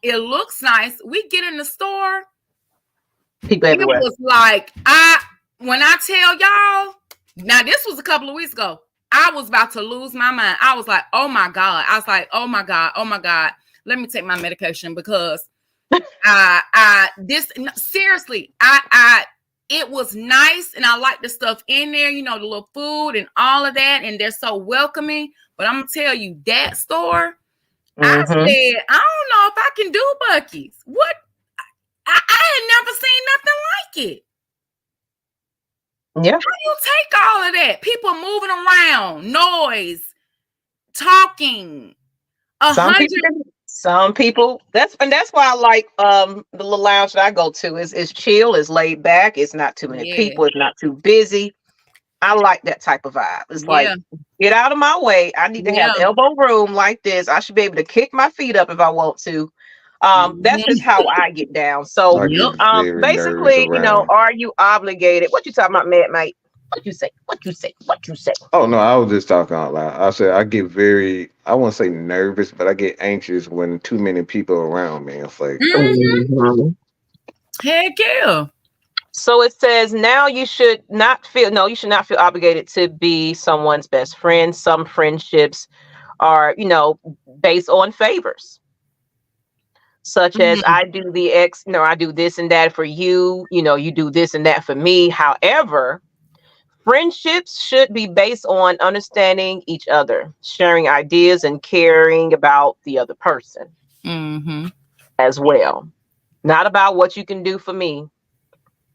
It looks nice. We get in the store. People It everywhere. was like, when I tell y'all, now this was a couple of weeks ago. I was about to lose my mind. I was like, oh my God. I was like, oh my God. Let me take my medication because seriously, it was nice and I like the stuff in there, you know, the little food and all of that, and they're so welcoming. But I'm gonna tell you, that store, I Mhm. said, I don't know if I can do Buc-ee's. What? I had never seen nothing like it. Yeah. How do you take all of that? People moving around, noise, talking, Some 100. people that's why I like the little lounge that I go to is chill, is laid back, it's not too many Yeah, people, it's not too busy. I like that type of vibe. It's like yeah, get out of my way. I need to have yeah. elbow room like this. I should be able to kick my feet up if I want to. That's just Mhm. how I get down. So I Yep. get very nervous basically, around. are you obligated? What you talking about, Mad Mate? What you say? What you say? What you say? Oh no, I was just talking out loud. I said I get very, I won't say nervous, but I get anxious when too many people around me. It's like, Mhm. Mhm. Heck yeah. So it says now you should not feel no, you should not feel obligated to be someone's best friend. Some friendships are, based on favors, such as Mhm. I do I do this and that for you, you do this and that for me. However, friendships should be based on understanding each other, sharing ideas, and caring about the other person Mhm. as well. Not about what you can do for me.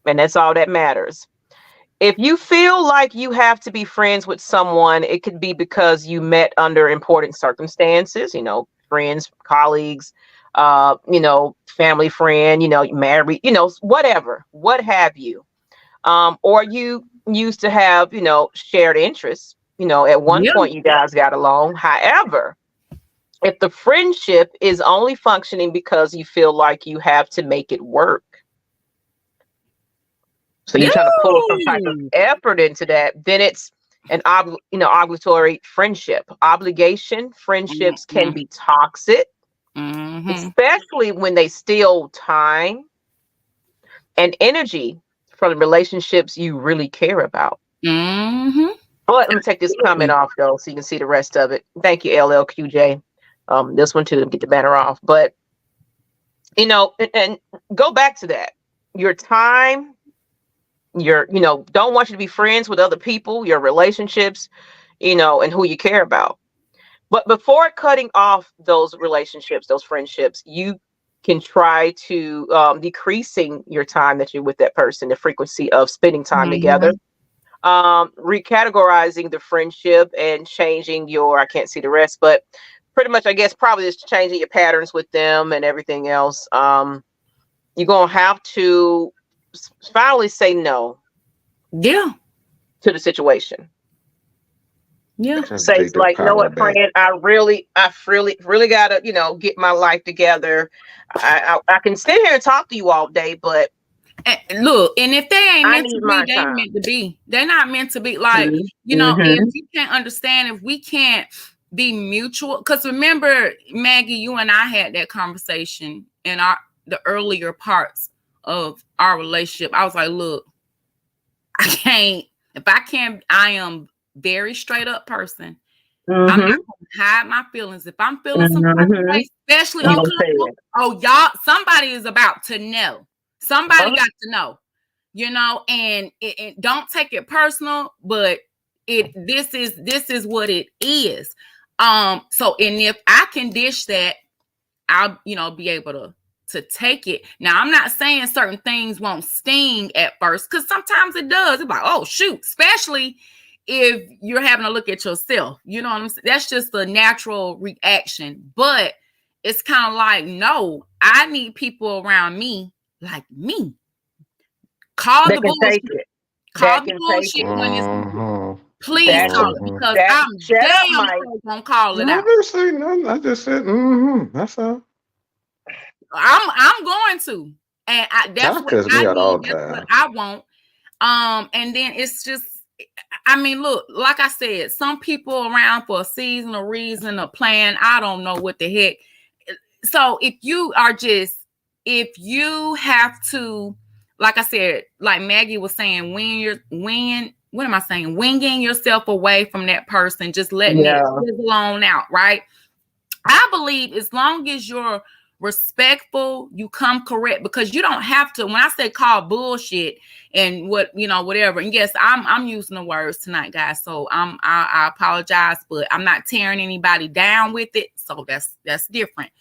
And that's all that matters. If you feel like you have to be friends with someone, it could be because you met under important circumstances, friends, colleagues, family friend, married, whatever, what have you. Or you used to have, shared interests, at one Yeah. point you guys got along. However, if the friendship is only functioning because you feel like you have to make it work, So you're trying to pull some type of effort into that. Then it's an obligatory friendship. Obligation friendships can be toxic, especially when they steal time and energy from the relationships you really care about. But let me take this comment off though, so you can see the rest of it. Thank you, LLQJ. This one too, to get the banner off. But and go back to that. Your time, don't want you to be friends with other people, your relationships, and who you care about. But before cutting off those relationships, those friendships, you can try to decreasing your time that you're with that person, the frequency of spending time together, recategorizing the friendship and changing I can't see the rest, but pretty much, I guess, probably just changing your patterns with them and everything else. You're going to have to finally say no. Yeah. To the situation. Yeah. Say like, you know what, friend, I really gotta, get my life together. I can sit here and talk to you all day, but look, and if they ain't meant to be, they ain't meant to be. They're not meant to be. Like, if you can't understand, if we can't be mutual, because remember, Maggie, you and I had that conversation in the earlier parts of our relationship. I was like, look, I am very straight up person. I'm not gonna hide my feelings. If I'm feeling something, especially y'all, somebody is about to know. Somebody got to know, and it don't take it personal, but this is what it is. So, and if I can dish that, I'll, be able to take it. Now, I'm not saying certain things won't sting at first, because sometimes it does. It's like, oh shoot, especially if you're having to look at yourself, you know what I'm saying? That's just a natural reaction. But it's kind of like, no, I need people around me like me. Call the bullshit. Call the bullshit when it's please call it, because I'm damn gonna call it out. I didn't say nothing. I just said, that's all. I'm going to, and that's what I need. That's what I want. And then it's just, I mean, look, like I said, some people around for a season, a reason, a plan. I don't know what the heck. So if you have to, like I said, like Maggie was saying, winging yourself away from that person, just letting it fizzle on out, right? I believe as long as you're respectful, you come correct, because you don't have to, when I say call bullshit and whatever, and yes, I'm using the words tonight, guys, so I apologize, but I'm not tearing anybody down with it, so that's different.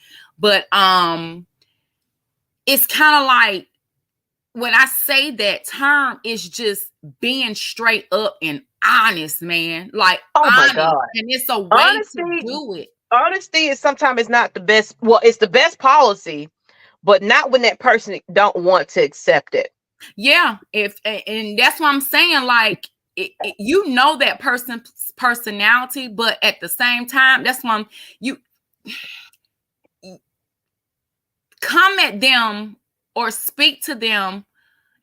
But it's kind of like, when I say that term, it's just being straight up and honest, man. Like, honest. My God. And it's a way to do it. Honesty is sometimes not the best. Well, it's the best policy, but not when that person don't want to accept it. Yeah. And that's what I'm saying. Like, that person's personality, but at the same time, that's when you come at them or speak to them,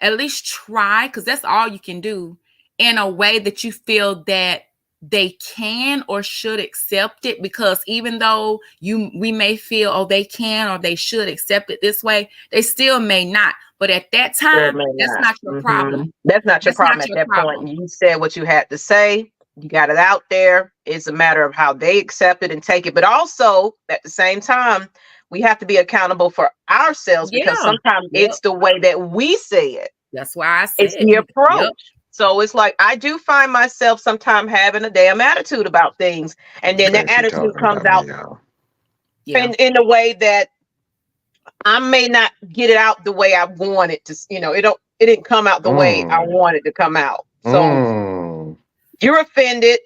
at least try, because that's all you can do, in a way that you feel that they can or should accept it. Because even though we may feel, they can or they should accept it this way, they still may not. But at that time, that's not your problem. That's not your problem at that point. You said what you had to say. You got it out there. It's a matter of how they accept it and take it. But also, at the same time, we have to be accountable for ourselves, because sometimes it's the way that we say it. That's why I said it's the approach. Yep. So it's like, I do find myself sometimes having a damn attitude about things. And then that attitude comes out in a way that I may not get it out the way I want it to, it didn't come out the way I wanted to come out. So you're offended,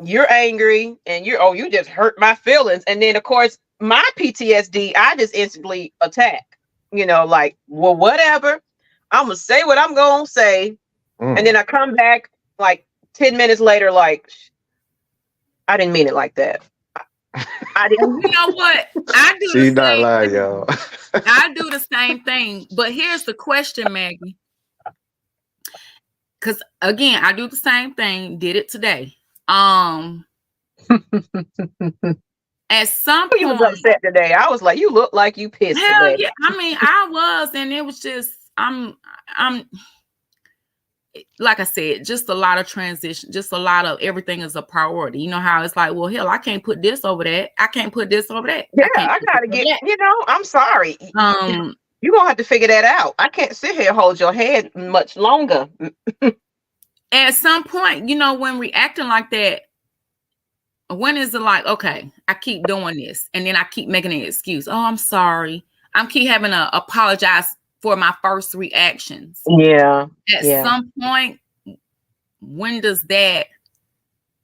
you're angry, and you just hurt my feelings. And then of course, my PTSD, I just instantly attack, like, well, whatever. I'm going to say what I'm going to say. And then I come back like 10 minutes later, like, I didn't mean it like that. I didn't. You know what? I do. She's not lying, y'all. I do the same thing. But here's the question, Maggie. because again, I do the same thing. Did it today. At some You was point, upset today. I was like, you look like you pissed hell today. yeah. I mean, I was, and it was just I'm like I said, just a lot of transition, just a lot of everything is a priority. You know how it's like, well, hell, I can't put this over that. I can't put this over that. Yeah, I gotta get, I'm sorry. that. You're gonna have to figure that out. I can't sit here and hold your head much longer. At some point, when reacting like that, when is it like, okay, I keep doing this, and then I keep making an excuse. Oh, I'm sorry. I'm keep having to apologize for my first reactions. Yeah. At some point, when does that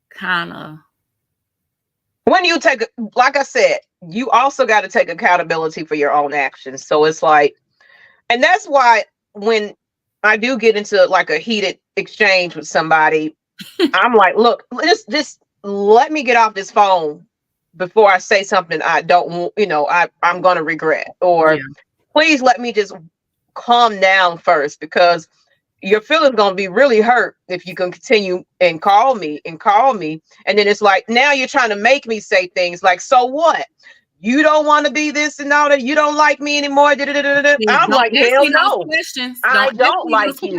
kind of... When you take, like I said, you also got to take accountability for your own actions. So it's like, and that's why when I do get into like a heated exchange with somebody, I'm like, look, just let me get off this phone before I say something I don't, I'm going to regret, or please let me just calm down first, because your feelings going to be really hurt if you can continue and call me. And then it's like, now you're trying to make me say things like, so what? You don't want to be this and all that. You don't like me anymore. I'm like, hell no. I don't like you.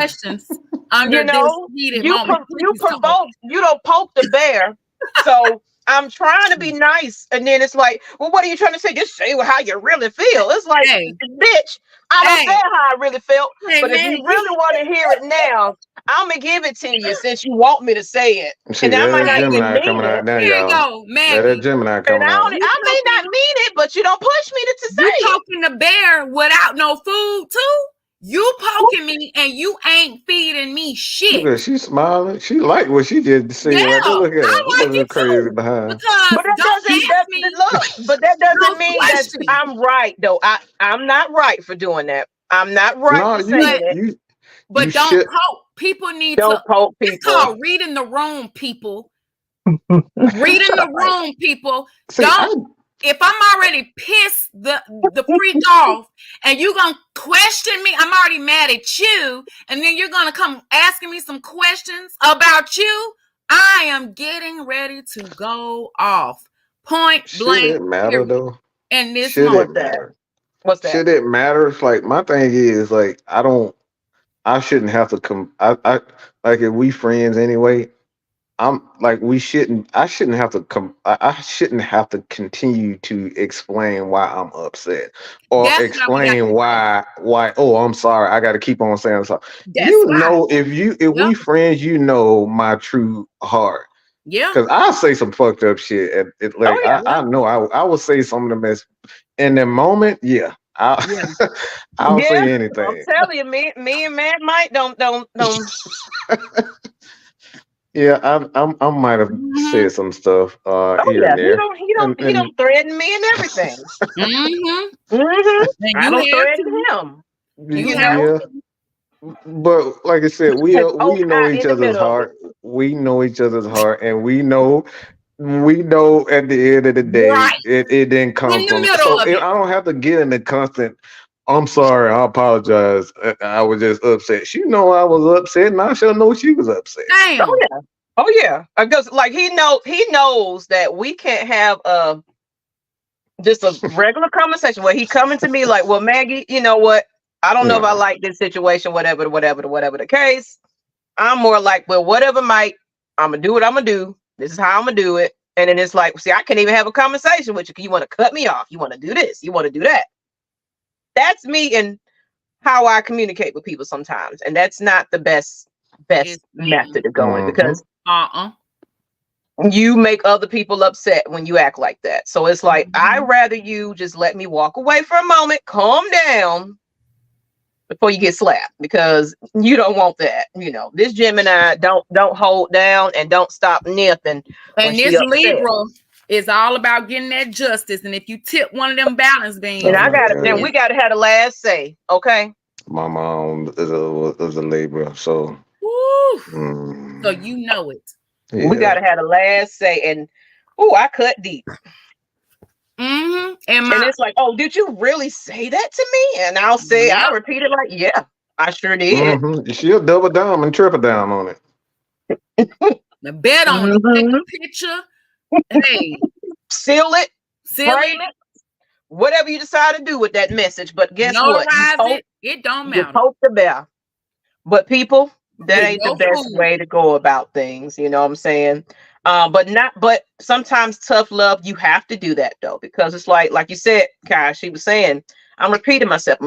You don't poke the bear. So I'm trying to be nice. And then it's like, well, what are you trying to say? Just say how you really feel. It's like, bitch, I don't say how I really felt. But if you really want to hear it now, I'm going to give it to you since you want me to say it. See, and I might not Gemini coming out now, Here you y'all. go, Maggie. That Gemini coming out. I may not mean it, but you don't push me to say you it. poking the bear without no food too? You poking me and you ain't feeding me shit. Look at her, she's smiling. She like what she did to see. Yeah, Right there. Look at her. I like it crazy too, behind. because But that doesn't mean that I'm right, though. I'm not right for doing that. I'm not right for saying it. But don't poke. People need don't poke people. It's called reading the room, people. Reading the room, people. See, if I'm already pissed the freak off, and you're gonna question me, I'm already mad at you, and then you're gonna come asking me some questions about you, I am getting ready to go off. Point blank. Should it matter though? And this should moment. It matter? What's that? Should it matter? Like, my thing is, like, I shouldn't have to come. I like, if we friends anyway, I'm like, I shouldn't have to come. I shouldn't have to continue to explain why I'm upset, or explain why. Oh, I'm sorry. I got to keep on saying sorry. If we friends, my true heart. Yeah. Because I say some fucked up shit. I know I will say some of the mess in the moment. Yeah. I'll say anything. I'm telling you, me and Matt might don't. Yeah, I might have said some stuff here and there. He don't threaten me and everything. I don't threaten him. Yeah. But like I said, we know each other's heart. We know each other's heart, and we know at the end of the day, it didn't come from. So I don't have to get in the constant, I'm sorry, I apologize, I was just upset. She know I was upset, and I sure know she was upset. Damn. Oh yeah. Because like he knows that we can't have just a regular conversation where he coming to me like, well, Maggie, you know what? I don't know if I like this situation, whatever the case. I'm more like, well, whatever, Mike, I'm gonna do what I'm gonna do. This is how I'm gonna do it. And then it's like, see, I can't even have a conversation with you. You want to cut me off. You want to do this. You want to do that. That's me and how I communicate with people sometimes. And that's not the best method of going, because you make other people upset when you act like that. So it's like, I'd rather you just let me walk away for a moment, calm down before you get slapped, because you don't want that. This Gemini don't hold down and don't stop nothing. And this Libra is all about getting that justice. And if you tip one of them balance beams, and we gotta have the last say. Okay. My mom is a Libra, so so you know it. Yeah. We gotta have the last say. And I cut deep. And it's like, oh, did you really say that to me? And I'll say, I repeat it like, yeah, I sure did. She'll double down and triple down on it. The bet on it. Take a picture. Hey, seal it, seal frame it, whatever you decide to do with that message. But guess what? Notarize it. It don't You matter. poke the bear. But people, that With ain't the no best food. way to go about things. You know what I'm saying? But sometimes tough love, you have to do that though, because it's like you said, Kai, she was saying, I'm repeating myself.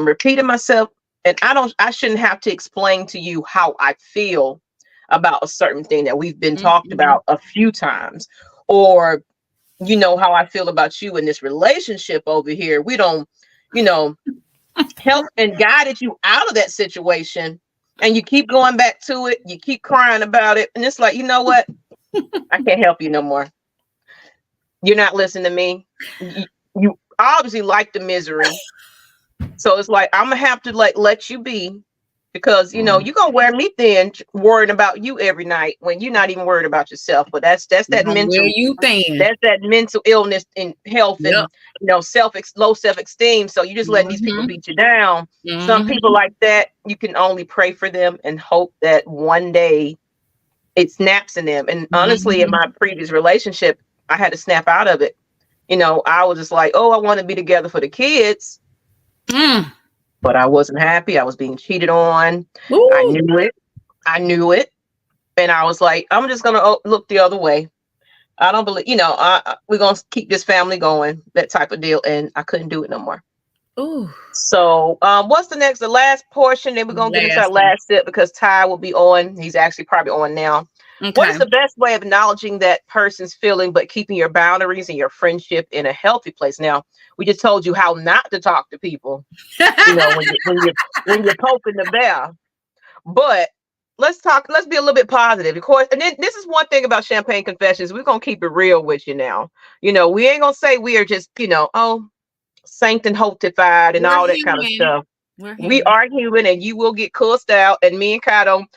And I shouldn't have to explain to you how I feel about a certain thing that we've been talked about a few times, or you know how I feel about you in this relationship over here. We don't, help and guided you out of that situation, and you keep going back to it. You keep crying about it, and it's like, you know what? I can't help you no more. You're not listening to me. You obviously like the misery, so it's like I'm gonna have to let you be, because you're gonna wear me thin, worrying about you every night when you're not even worried about yourself. But that's that mental. You thin. That's that mental illness and health, and low self-esteem. So you just letting these people beat you down. Some people like that, you can only pray for them and hope that one day it snaps in them. And honestly, in my previous relationship, I had to snap out of it. I was just like, oh, I want to be together for the kids. But I wasn't happy. I was being cheated on. Ooh. I knew it. And I was like, I'm just going to look the other way. I don't believe, we're going to keep this family going, that type of deal. And I couldn't do it no more. Ooh. So what's the last portion? Then we're going to get into our last sip, because Ty will be on. He's actually probably on now. Okay. What is the best way of acknowledging that person's feeling, but keeping your boundaries and your friendship in a healthy place? Now, we just told you how not to talk to people, when you're poking the bear. But let's be a little bit positive, of course. And then this is one thing about Champagne Confessions. We're going to keep it real with you now. We ain't going to say we are just, saint and hoptified and all that kind of stuff. We are human, and you will get cussed out. And me and Kai don't,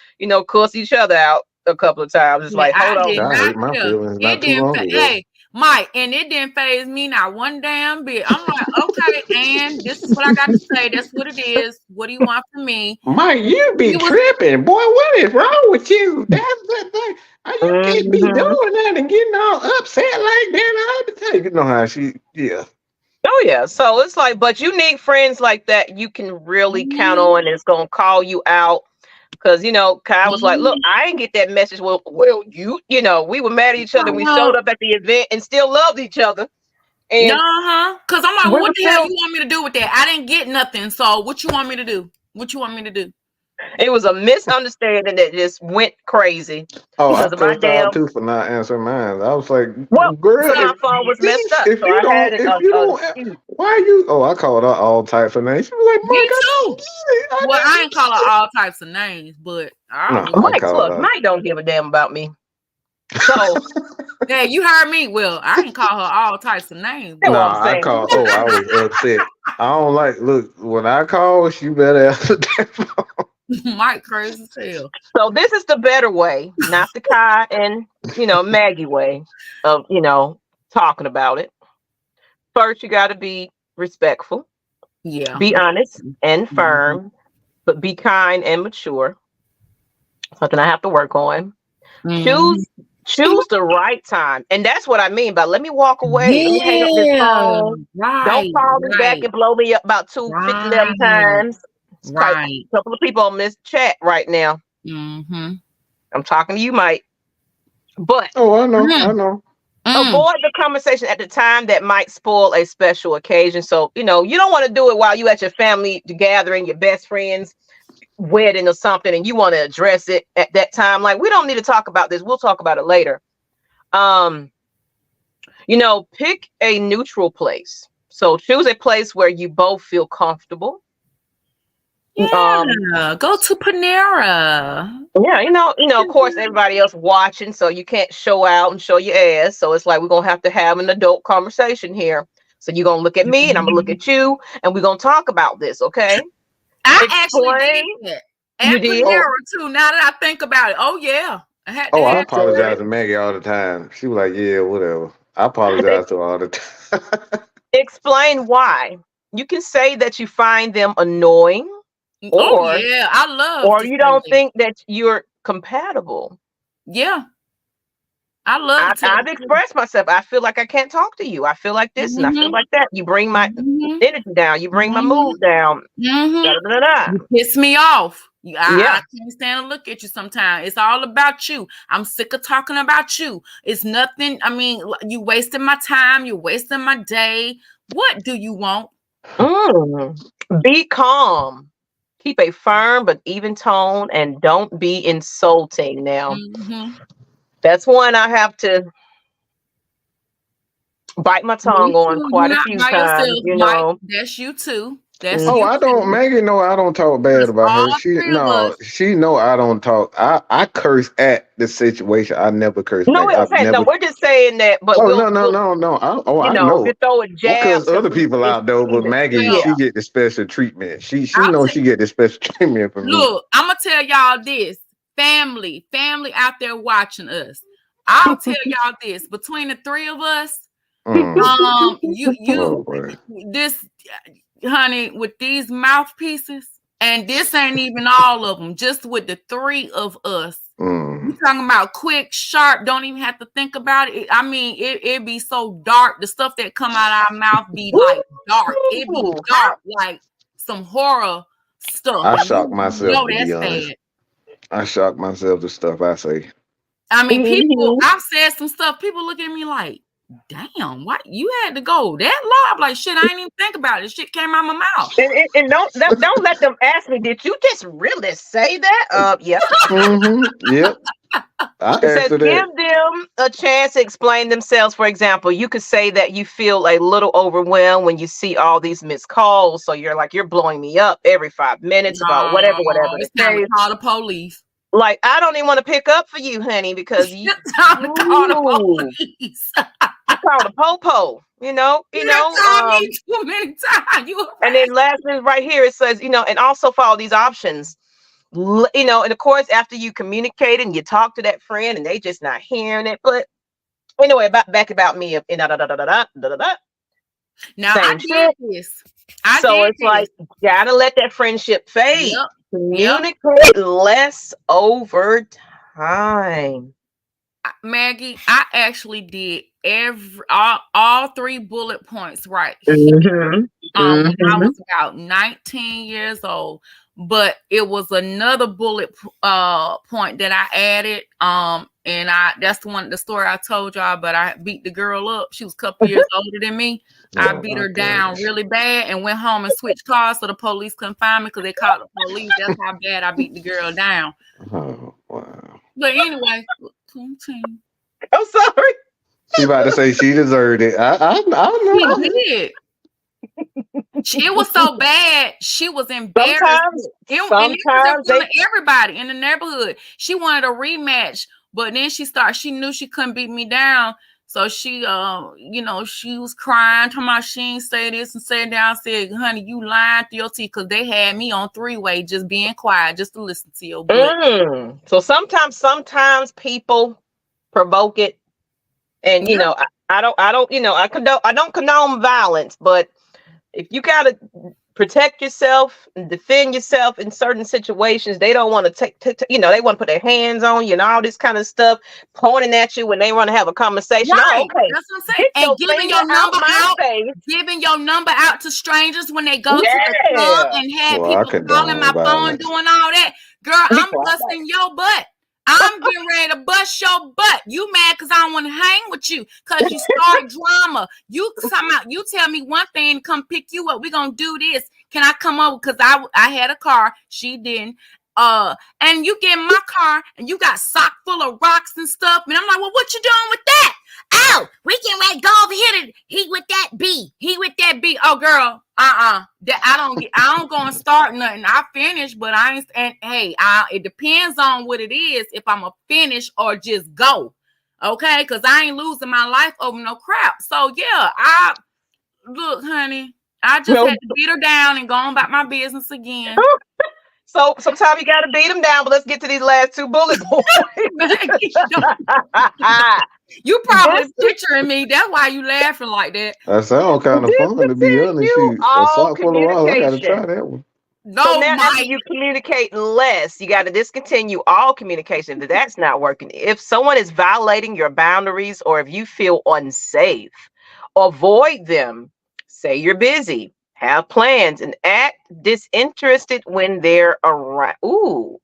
cuss each other out a couple of times. It's like, hold on. I hurt my feelings not too long ago. Hey, Mike, and it didn't phase me not one damn bit. I'm like, okay, and this is what I got to say. That's what it is. What do you want from me? Mike, you be tripping. Boy, what is wrong with you? That's the thing. You can't be doing that and getting all upset like that all the time. You know how Oh yeah. So it's like, but you need friends like that you can really count on. It's gonna call you out. Because Kai was like, look, I didn't get that message. Well, we were mad at each other. We showed up at the event and still loved each other. And because I'm like, what the hell you want me to do with that? I didn't get nothing. So what you want me to do? It was a misunderstanding that just went crazy. Oh, I cussed out too for not answering mine. I was like, girl, my phone was messed up. If you don't, why are you? Oh, I called her all types of names. She was like, me too. Well, I ain't call her all types of names, but Mike don't give a damn about me. So yeah, you heard me. Well, I didn't call her all types of names. No, I called. Oh, I was upset. I don't like. Look, when I call, you better answer that phone. Mike crazy as hell. So this is the better way, not the Kai and Maggie way of talking about it. First, you got to be respectful. Yeah. Be honest and firm, but be kind and mature. Something I have to work on. Choose the right time. And that's what I mean by let me walk away. Yeah, let me hang up this phone. Right, don't call me back and blow me up about 250 times. Right. A couple of people on this chat right now. I'm talking to you, Mike. But I know. Avoid the conversation at the time that might spoil a special occasion. So, you don't want to do it while you at your family gathering, your best friends wedding or something, and you want to address it at that time. Like, we don't need to talk about this. We'll talk about it later. Pick a neutral place. So choose a place where you both feel comfortable. Yeah, go to Panera. Yeah, of course, everybody else watching, so you can't show out and show your ass. So it's like we're gonna have to have an adult conversation here. So you're gonna look at me, and I'm gonna look at you, and we're gonna talk about this, okay? I actually did that. And Panera too. Now that I think about it, oh yeah, I apologize to Maggie all the time. She was like, "Yeah, whatever." I apologize to her all the time. Explain why. You can say that you find them annoying. Oh or yeah, I love to you say don't that. think that you're compatible. Yeah, I love to tell I've the truth. expressed myself. I feel like I can't talk to you. I feel like this and I feel Mm-hmm. like that. You bring my Mm-hmm. energy down. You bring my Mm-hmm. mood down. Mm-hmm. Da, da, da, da. You piss me off. Yeah. I can't stand to look at you sometimes. It's all about you. I'm sick of talking about you. It's nothing. I mean, you wasting my time. You're wasting my day. What do you want? Be calm. Keep a firm but even tone and don't be insulting. Now, Mm-hmm. that's one I have to bite my Me tongue on too. You're quite a not few by times, yourself, you Mike. know. That's you too. That's Mhm. Oh, you I don't. too. Maggie know I don't talk bad That's about her. all three of us. She know I don't talk. I curse at the situation. I never curse No, back. we're I've saying no. never. We're just saying that, but Oh we'll, no no no no. you I know, know. we'll throw a Well, jab cause because other people it's out there, but Maggie, yeah. Well, she get the special treatment. She I'll know tell she get the special treatment from me. look, I'm gonna tell y'all this. Family out there watching us. I'll tell y'all this. Between the three of us, Mm. you Oh, boy. this honey, with these mouthpieces, and this ain't even all of them, just with the three of us. Mm. You talking about quick, sharp, don't even have to think about it. I mean, it be so dark. The stuff that come out of our mouth be like dark. It be Ooh, dark, like some horror stuff. I And shock you myself know to be that's honest. bad. I shock myself to stuff I say. I mean, people, Mhm. I've said some stuff, people look at me like, damn, what you had to go that low? I'm like, shit, I ain't even think about it. Shit came out my mouth. And don't let them ask me. Did you just really say that? Yeah. Yep. I It says answer that. give them a chance to explain themselves. For example, you could say that you feel a little overwhelmed when you see all these missed calls. So you're blowing me up every 5 minutes about No, whatever the it's time to case. call the police. Like I don't even want to pick up for you, honey, because you It's time to call the ooh, police. you call the popo. You done called me too many times. You And then lastly, right here it says, and also follow these options. And of course, after you communicate and you talk to that friend and they just not hearing it. But anyway, back about me. Now I Same did shit. this. I So did it's this. like, gotta let that friendship fade. Yep. Communicate less over time. Maggie, I actually did all three bullet points right here. Mhm. When I Mhm. was about 19 years old. But it was another bullet point that I added. And that's the story I told y'all, but I beat the girl up. She was a couple years older than me. I Oh beat my her down gosh. really bad and went home and switched cars so the police couldn't find me because they called the police. That's how bad I beat the girl down. Oh wow. But anyway, continue. I'm sorry. She about to say she deserved it. I know. She did. It was so bad, she was embarrassed. Sometimes And it was in they front of everybody in the neighborhood. She wanted a rematch, but then she knew she couldn't beat me down. So she, she was crying, talking about she ain't say this and say that. I said, honey, you lying through your teeth because they had me on three-way just being quiet, just to listen to your butt. So sometimes people provoke it. And Yeah. I don't condone violence, but if you gotta protect yourself and defend yourself in certain situations, they don't want to they want to put their hands on you and all this kind of stuff, pointing at you when they want to have a conversation. Right. Oh, okay. That's what I'm saying. Get And your giving finger your number my face. giving your number out to strangers when they go to the club Yeah. and had Well, I people calling my condone phone violence. doing all that. Girl, Be I'm quiet. busting your butt. I'm getting ready to bust your butt. You mad because I don't want to hang with you because you start drama. You tell me one thing to come pick you up. We're gonna do this. Can I come over? Because I had a car. She didn't. And you get in my car and you got sock full of rocks and stuff. And I'm like, well, what you doing with that? Oh, we can ready to go over here to he with that B. Oh, girl, that I don't go and start nothing. I finish, but I ain't. And hey, it depends on what it is. If I'm a finish or just go, okay? Because I ain't losing my life over no crap. So yeah, look, honey, I just had to beat her down and go on about my business again. So sometimes you gotta beat them down, but let's get to these last two bullet points. You probably picturing me. That's why you laughing like that. That sound kind of fun to be honest. Discontinue Shoot, a all sock full of rocks. I gotta communication. try that one. No, So now after Mike. you communicate less, you got to discontinue all communication. If that's not working. If someone is violating your boundaries or if you feel unsafe, avoid them. Say you're busy, have plans, and act disinterested when they're around. Ooh.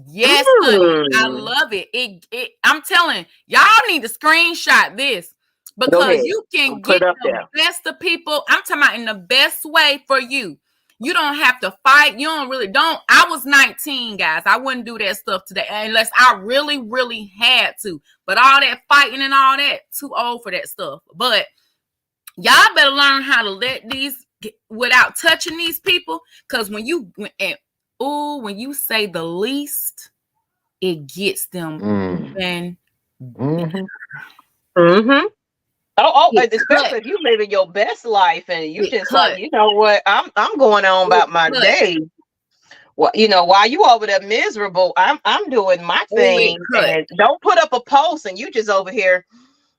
Yes, honey. I Mm. love it. I'm telling y'all need to screenshot this Go because ahead. you can Put get it up the there. best of people. I'm talking about in the best way for you. You don't have to fight. You don't. I was 19, guys. I wouldn't do that stuff today unless I really, really had to. But all that fighting and all that, too old for that stuff. But y'all better learn how to let these without touching these people. Because when you say the least, it gets them even better. Mm-hmm. Oh, It especially cut. if you living your best life and you It just like, cut. you know what, I'm going on It about my cut. day. Well, while you over there miserable, I'm doing my Oh, it thing, cut. and don't put up a post and you just over here.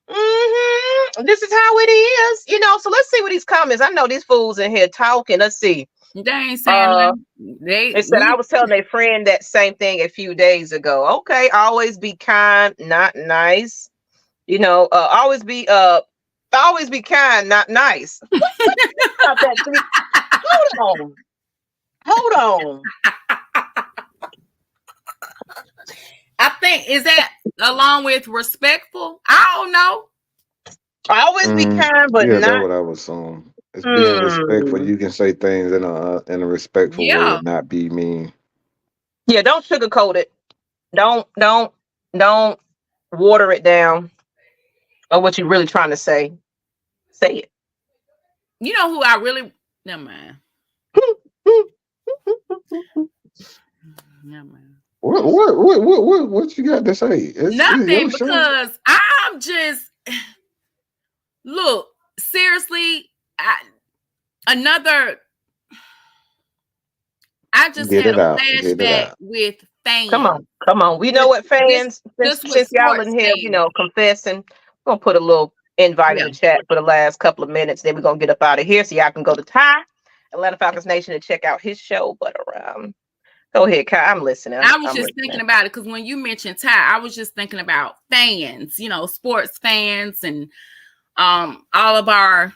This is how it is, So let's see what these comments. I know these fools in here talking. Let's see. They ain't saying nothing. They said I was telling a friend that same thing a few days ago. Okay, always be kind, not nice. Always be kind, not nice. Stop that. Hold on. I think is that along with respectful. I don't know. Always be kind, but Yeah, that's not. what I was saying. It's being respectful. You can say things in a respectful way Yeah. and not be mean. Yeah, don't sugarcoat it. Don't water it down. Or what you're really trying to say. Say it. You know who I really never mind. Never mind. What you got to say? It's your Nothing show. because I'm just look seriously. I just Get had it a out. Get it flashback out. with Come fans. on. We know what This fans, since this was y'all in sports here, fans. confessing. We're gonna put a little invite in Yeah. the chat for the last couple of minutes. Then we're gonna get up out of here so y'all can go to Ty, Atlanta Falcons Nation, and check out his show. But go ahead, Kai. I'm listening. I was I'm just listening. thinking about it because when you mentioned Ty, I was just thinking about fans, sports fans and all of our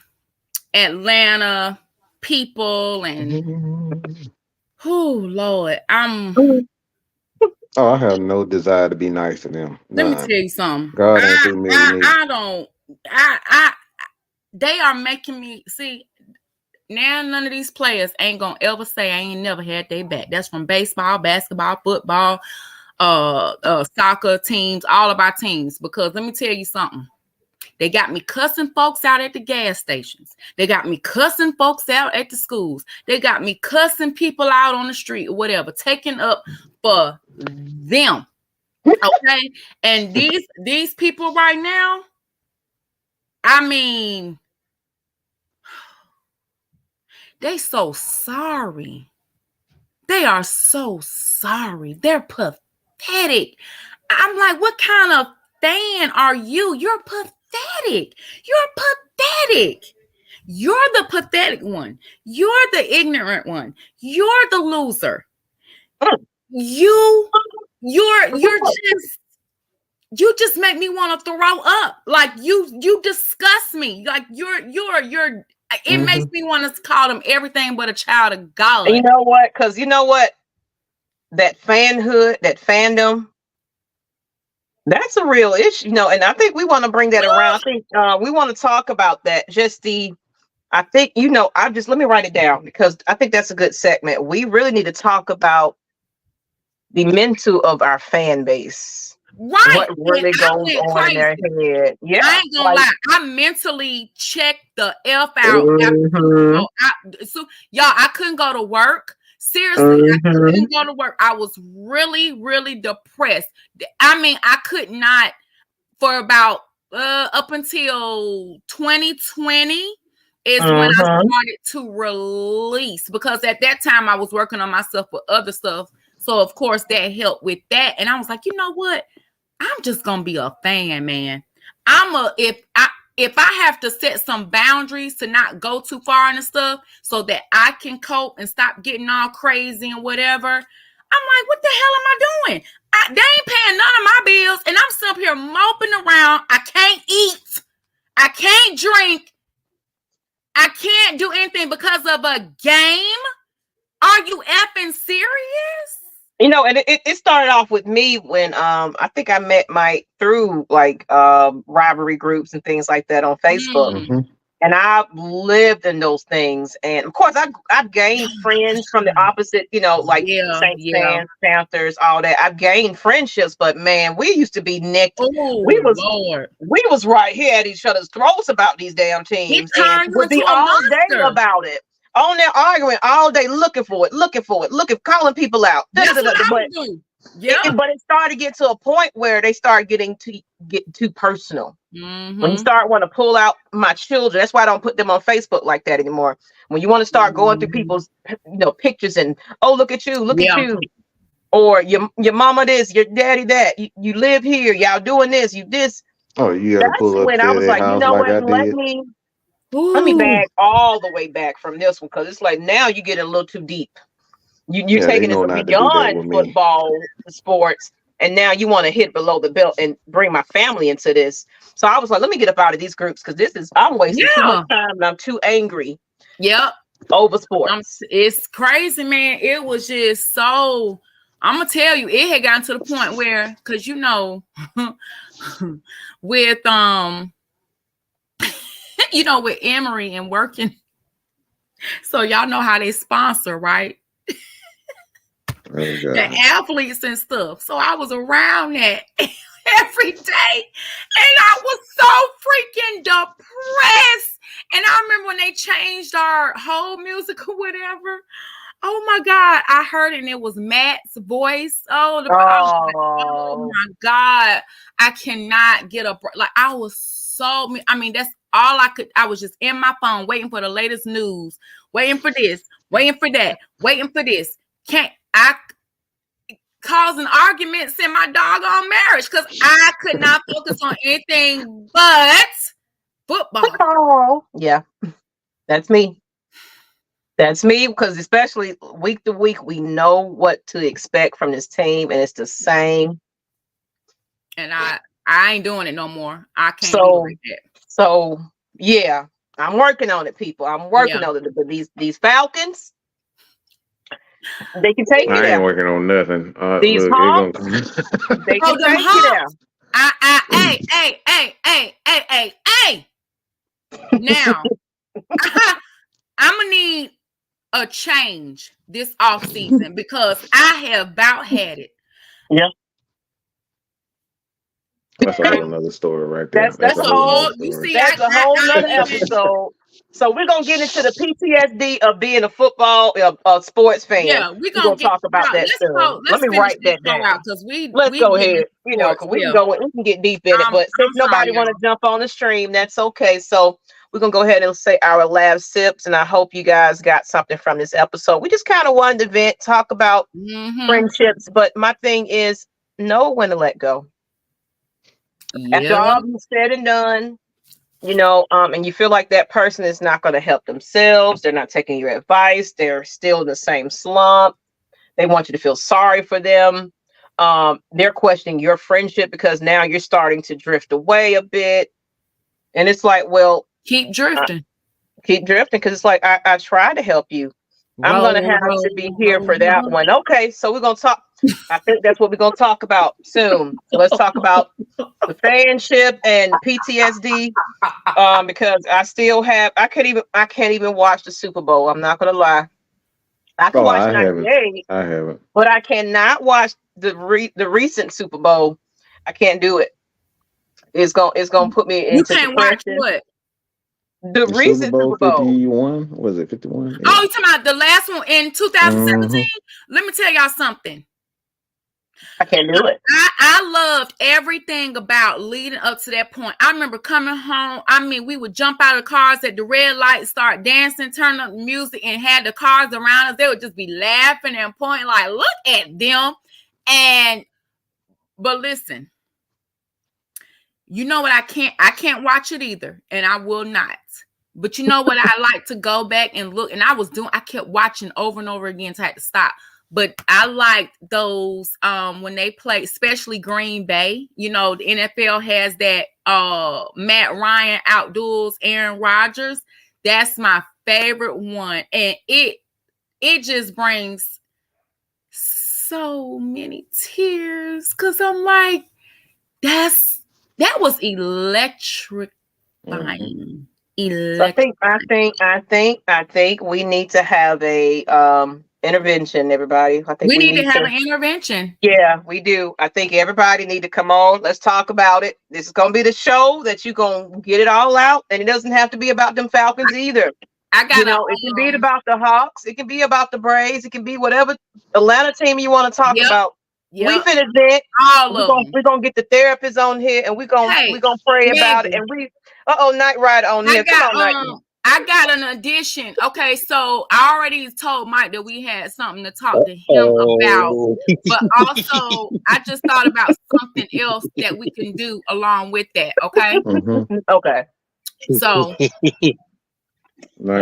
Atlanta people and oh Lord, Oh, I have no desire to be nice to them. let me None. tell you something. God ain't through me with me. I don't I they are making me see now none of these players ain't gonna ever say I ain't never had their back. That's from baseball, basketball, football, soccer teams, all of our teams. Because let me tell you something. They got me cussing folks out at the gas stations. They got me cussing folks out at the schools. They got me cussing people out on the street or whatever, taking up for them. Okay. And these people right now, I mean, they so sorry. They are so sorry. They're pathetic. I'm like, what kind of fan are you? You're pathetic. You're pathetic. You're the pathetic one. You're the ignorant one. You're the loser. You're just make me want to throw up. Like you disgust me. Like you're it makes me want to call them everything but a child of God. And you know what? Because you know what? That fanhood, that fandom, that's a real issue, and I think we want to bring that around. I think we want to talk about that. I think, let me write it down because I think that's a good segment. We really need to talk about the mental of our fan base. Right. What really goes on in their head. Yeah. I ain't gonna lie. I mentally checked the F out. So y'all, I couldn't go to work. Seriously, I couldn't go to work. I was really, really depressed. I mean, I could not for about up until 2020 is when I started to release, because at that time I was working on myself with other stuff. So of course that helped with that. And I was like, you know what? I'm just gonna be a fan, man. If if I have to set some boundaries to not go too far and stuff so that I can cope and stop getting all crazy and whatever, I'm like, what the hell am I doing? They ain't paying none of my bills, and I'm sitting up here moping around. I can't eat. I can't drink. I can't do anything because of a game. Are you effing serious? You know, and it started off with me when I think I met Mike through like rivalry groups and things like that on Facebook. Mm-hmm. And I've lived in those things. And of course, I've gained friends from the opposite, you know, like Saints fans, Panthers, all that. I've gained friendships, but man, we used to be neck. Oh, we was right here at each other's throats about these damn teams. And would be all day about it. On there arguing all day, looking for it, calling people out. That's what I would do. Yeah. But it started to get to a point where they started getting too personal. Mm-hmm. When you start want to pull out my children, that's why I don't put them on Facebook like that anymore. When you want to start going through people's, you know, pictures and look at you, at you, or your mama this, your daddy that, you live here, y'all doing this, you this. Oh, you gotta pull up when I was like, you know like what, let me back all the way back from this one, because it's like now you get a little too deep. You're taking it beyond football sports, and now you want to hit below the belt and bring my family into this. So I was like, let me get up out of these groups, because I'm wasting too much time and I'm too angry. Yep. Over sports. It's crazy, man. It was just so, I'm gonna tell you, it had gotten to the point where, because you know, with you know, with Emory and working, so y'all know how they sponsor, right? The athletes and stuff. So I was around that every day, and I was so freaking depressed. And I remember when they changed our whole music or whatever. Oh my God, I heard it, and it was Matt's voice. Oh my God, I cannot get up. Like, I was so, I mean, that's all I could. I was just in my phone waiting for the latest news, waiting for this, waiting for that, waiting for this. Causing arguments in my doggone marriage because I could not focus on anything but football. Yeah, that's me. That's me, because especially week to week, we know what to expect from this team, and it's the same. And I ain't doing it no more. I can't do it like that. So yeah, I'm working on it, people. I'm working on it. But these Falcons, they can take you there. I ain't working on nothing. These Hawks, they can take you there. Hey. Now, I'm gonna need a change this off season because I have about had it. Yeah. That's a whole another story right there. That's a whole other episode. So we're gonna get into the PTSD of being a football sports fan. Yeah, we're gonna talk about that soon. Let me write that down. Let's go ahead. You know, because we can get deep in it, but since nobody want to jump on the stream, that's okay. So we're gonna go ahead and say our last sips, and I hope you guys got something from this episode. We just kind of wanted to vent, talk about friendships, but my thing is know when to let go. After all you said and done, you know, and you feel like that person is not going to help themselves, they're not taking your advice, they're still in the same slump, they want you to feel sorry for them, they're questioning your friendship because now you're starting to drift away a bit, and it's like, well, keep drifting, because it's like I try to help you. I'm going to have to be here for that one. Okay, so we're going to talk. I think that's what we're going to talk about soon. So let's talk about the fanship and PTSD, because I still have. I can't even watch the Super Bowl. I'm not going to lie. I can watch 98. I haven't. But I cannot watch the recent Super Bowl. I can't do it. It's gonna put me into depression. Watch what? The recent Super Bowl 51, was it 51? Yeah. Oh, you talking about the last one in 2017? Let me tell y'all something. I can't do it. I loved everything about leading up to that point. I remember coming home. I mean, we would jump out of cars at the red light, start dancing, turn up the music, and had the cars around us. They would just be laughing and pointing like, look at them. But listen, You know what? I can't watch it either, and I will not. But you know what? I like to go back and look, and I kept watching over and over again, so I had to stop. But I liked those when they play, especially Green Bay. You know, the NFL has that Matt Ryan outduels Aaron Rodgers. That's my favorite one, and it just brings so many tears because I'm like, that was electrifying. So I think we need to have a intervention, everybody. I think we need to have an intervention. Yeah, we do. I think everybody need to come on. Let's talk about it. This is gonna be the show that you're gonna get it all out, and it doesn't have to be about them Falcons either. It can be about the Hawks, it can be about the Braves, it can be whatever Atlanta team you want to talk about. Yep. We finished it. We're gonna get the therapist on here, and we're gonna pray about it. And Nyght Ryder on here. Come on, Nyght. I got an addition. Okay, so I already told Mike that we had something to talk to him about, but also I just thought about something else that we can do along with that. Okay. Mm-hmm. Okay. So. We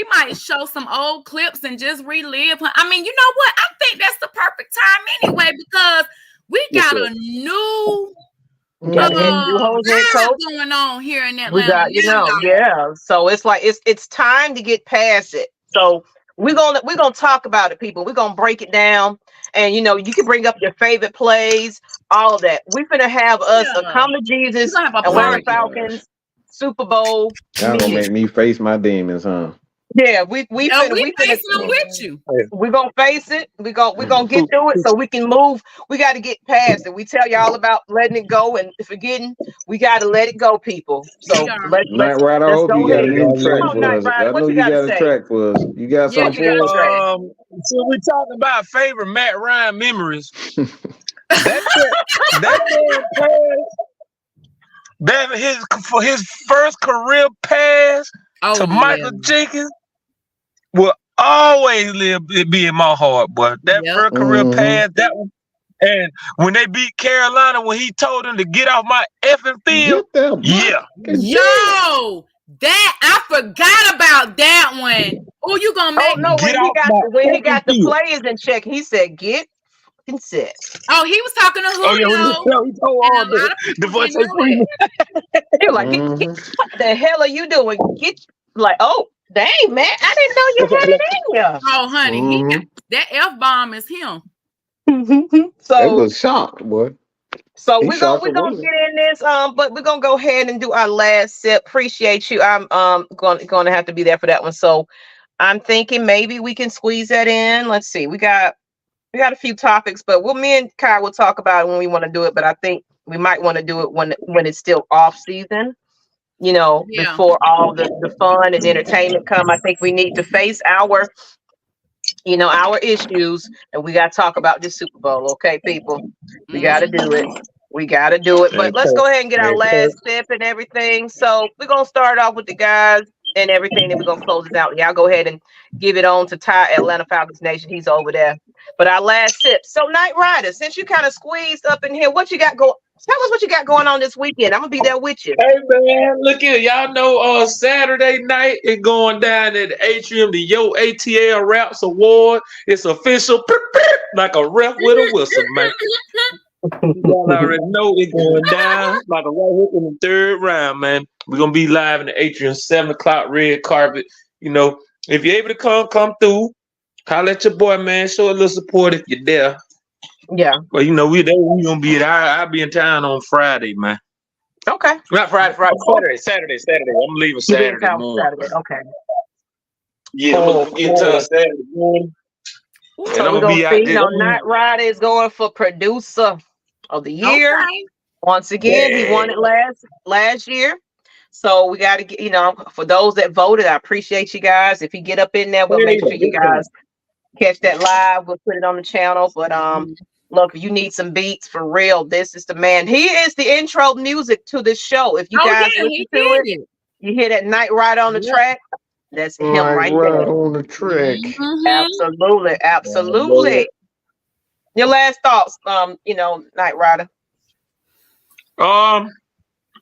might show some old clips and just relive. I mean, you know what? I think that's the perfect time anyway, because we got a new going on here in Atlanta. So it's like it's time to get past it. So we're gonna talk about it, people. We're gonna break it down, and you can bring up your favorite plays, all of that. We're gonna have us a Come to Jesus, Atlanta Falcons Super Bowl. Y'all gonna make me face my demons, huh? Yeah, we facing them with you. We're gonna face it. We're gonna get through it so we can move. We got to get past it. We tell y'all about letting it go and forgetting. We got to let it go, people. So Nyght Ryder, I hope you got a new track for us. I know you got a track for us. You got something for us? So we're talking about favorite Matt Ryan memories. For his first career pass to Michael Jenkins will always be in my heart, boy. That first career pass, that one. And when they beat Carolina, when he told them to get off my effing field, that I forgot about that one. Oh, you gonna make when he got the players in check, he said, "Get set." Oh, he was talking to Julio. He told the voice. He was like, "What the hell are you doing?" Dang, man, I didn't know you had it in you. Oh, honey, that F-bomb is him. So it was shocked, boy. So we're gonna get in this, but we're gonna go ahead and do our last sip. Appreciate you. I'm gonna have to be there for that one. So I'm thinking maybe we can squeeze that in. Let's see. We got a few topics, but me and Kai will talk about it when we want to do it. But I think we might want to do it when it's still off season. Before all the fun and entertainment come. I think we need to face our issues, and we got to talk about this Super Bowl. Okay, people, we got to do it. But let's go ahead and get our last sip and everything. So we're going to start off with the guys and everything, and we're going to close it out. Y'all go ahead and give it on to Ty, Atlanta Falcons Nation. He's over there. But our last sip. So Nyght Ryder, since you kind of squeezed up in here, what you got going? Tell us what you got going on this weekend. I'm gonna be there with you. Hey man, look here. Y'all know Saturday night it going down at the atrium, the Yo ATL Raps Award. It's official, like a ref with a whistle, man. Y'all already know it going down like a right hook in the third round, man. We're gonna be live in the atrium, 7 o'clock, red carpet. If you're able to come through, holler at your boy, man. Show a little support if you're there. Yeah. Well, we gonna be I'll be in town on Friday, man. Okay. Not Friday. Saturday. I'm leaving Saturday morning. Okay. Yeah, we'll get to Saturday morning. So we're gonna see. Nyght Ryder is going for producer of the year. Okay. Once again, he won it last year. So we got to get, for those that voted, I appreciate you guys. If you get up in there, we'll make sure you guys catch that live. We'll put it on the channel. But look, if you need some beats for real, this is the man. He is the intro music to this show. If you guys listen to it, you hear that Nyght Ryder on the track. That's him right there on the track. Absolutely. Your last thoughts, Nyght Ryder.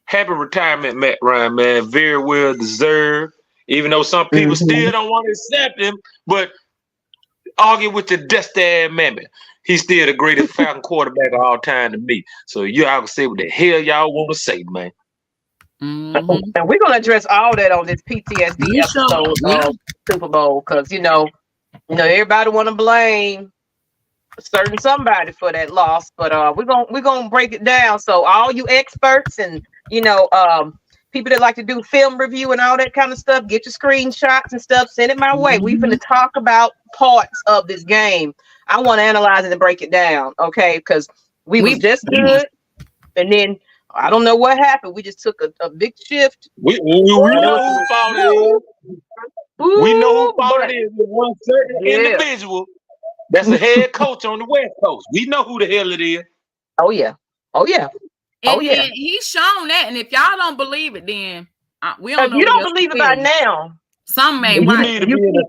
Happy retirement, Matt Ryan, man. Very well deserved. Even though some people still don't want to accept him, but argue with the dusty mammy. He's still the greatest Falcon quarterback of all time to me. So y'all can say what the hell y'all want to say, man. And we're gonna address all that on this PTSD episode of Super Bowl, because everybody want to blame certain somebody for that loss, but we're gonna break it down. So all you experts and people that like to do film review and all that kind of stuff, get your screenshots and stuff, send it my way. We finna talk about parts of this game. I want to analyze it and break it down, okay? Because we was just good, and then I don't know what happened. We just took a big shift. We know who fault it is. We know who fault it is with one certain individual. That's the head coach on the West Coast. We know who the hell it is. Oh yeah. And he's shown that. And if y'all don't believe it, then we don't know. If you don't believe it by now, some may. You need to be in the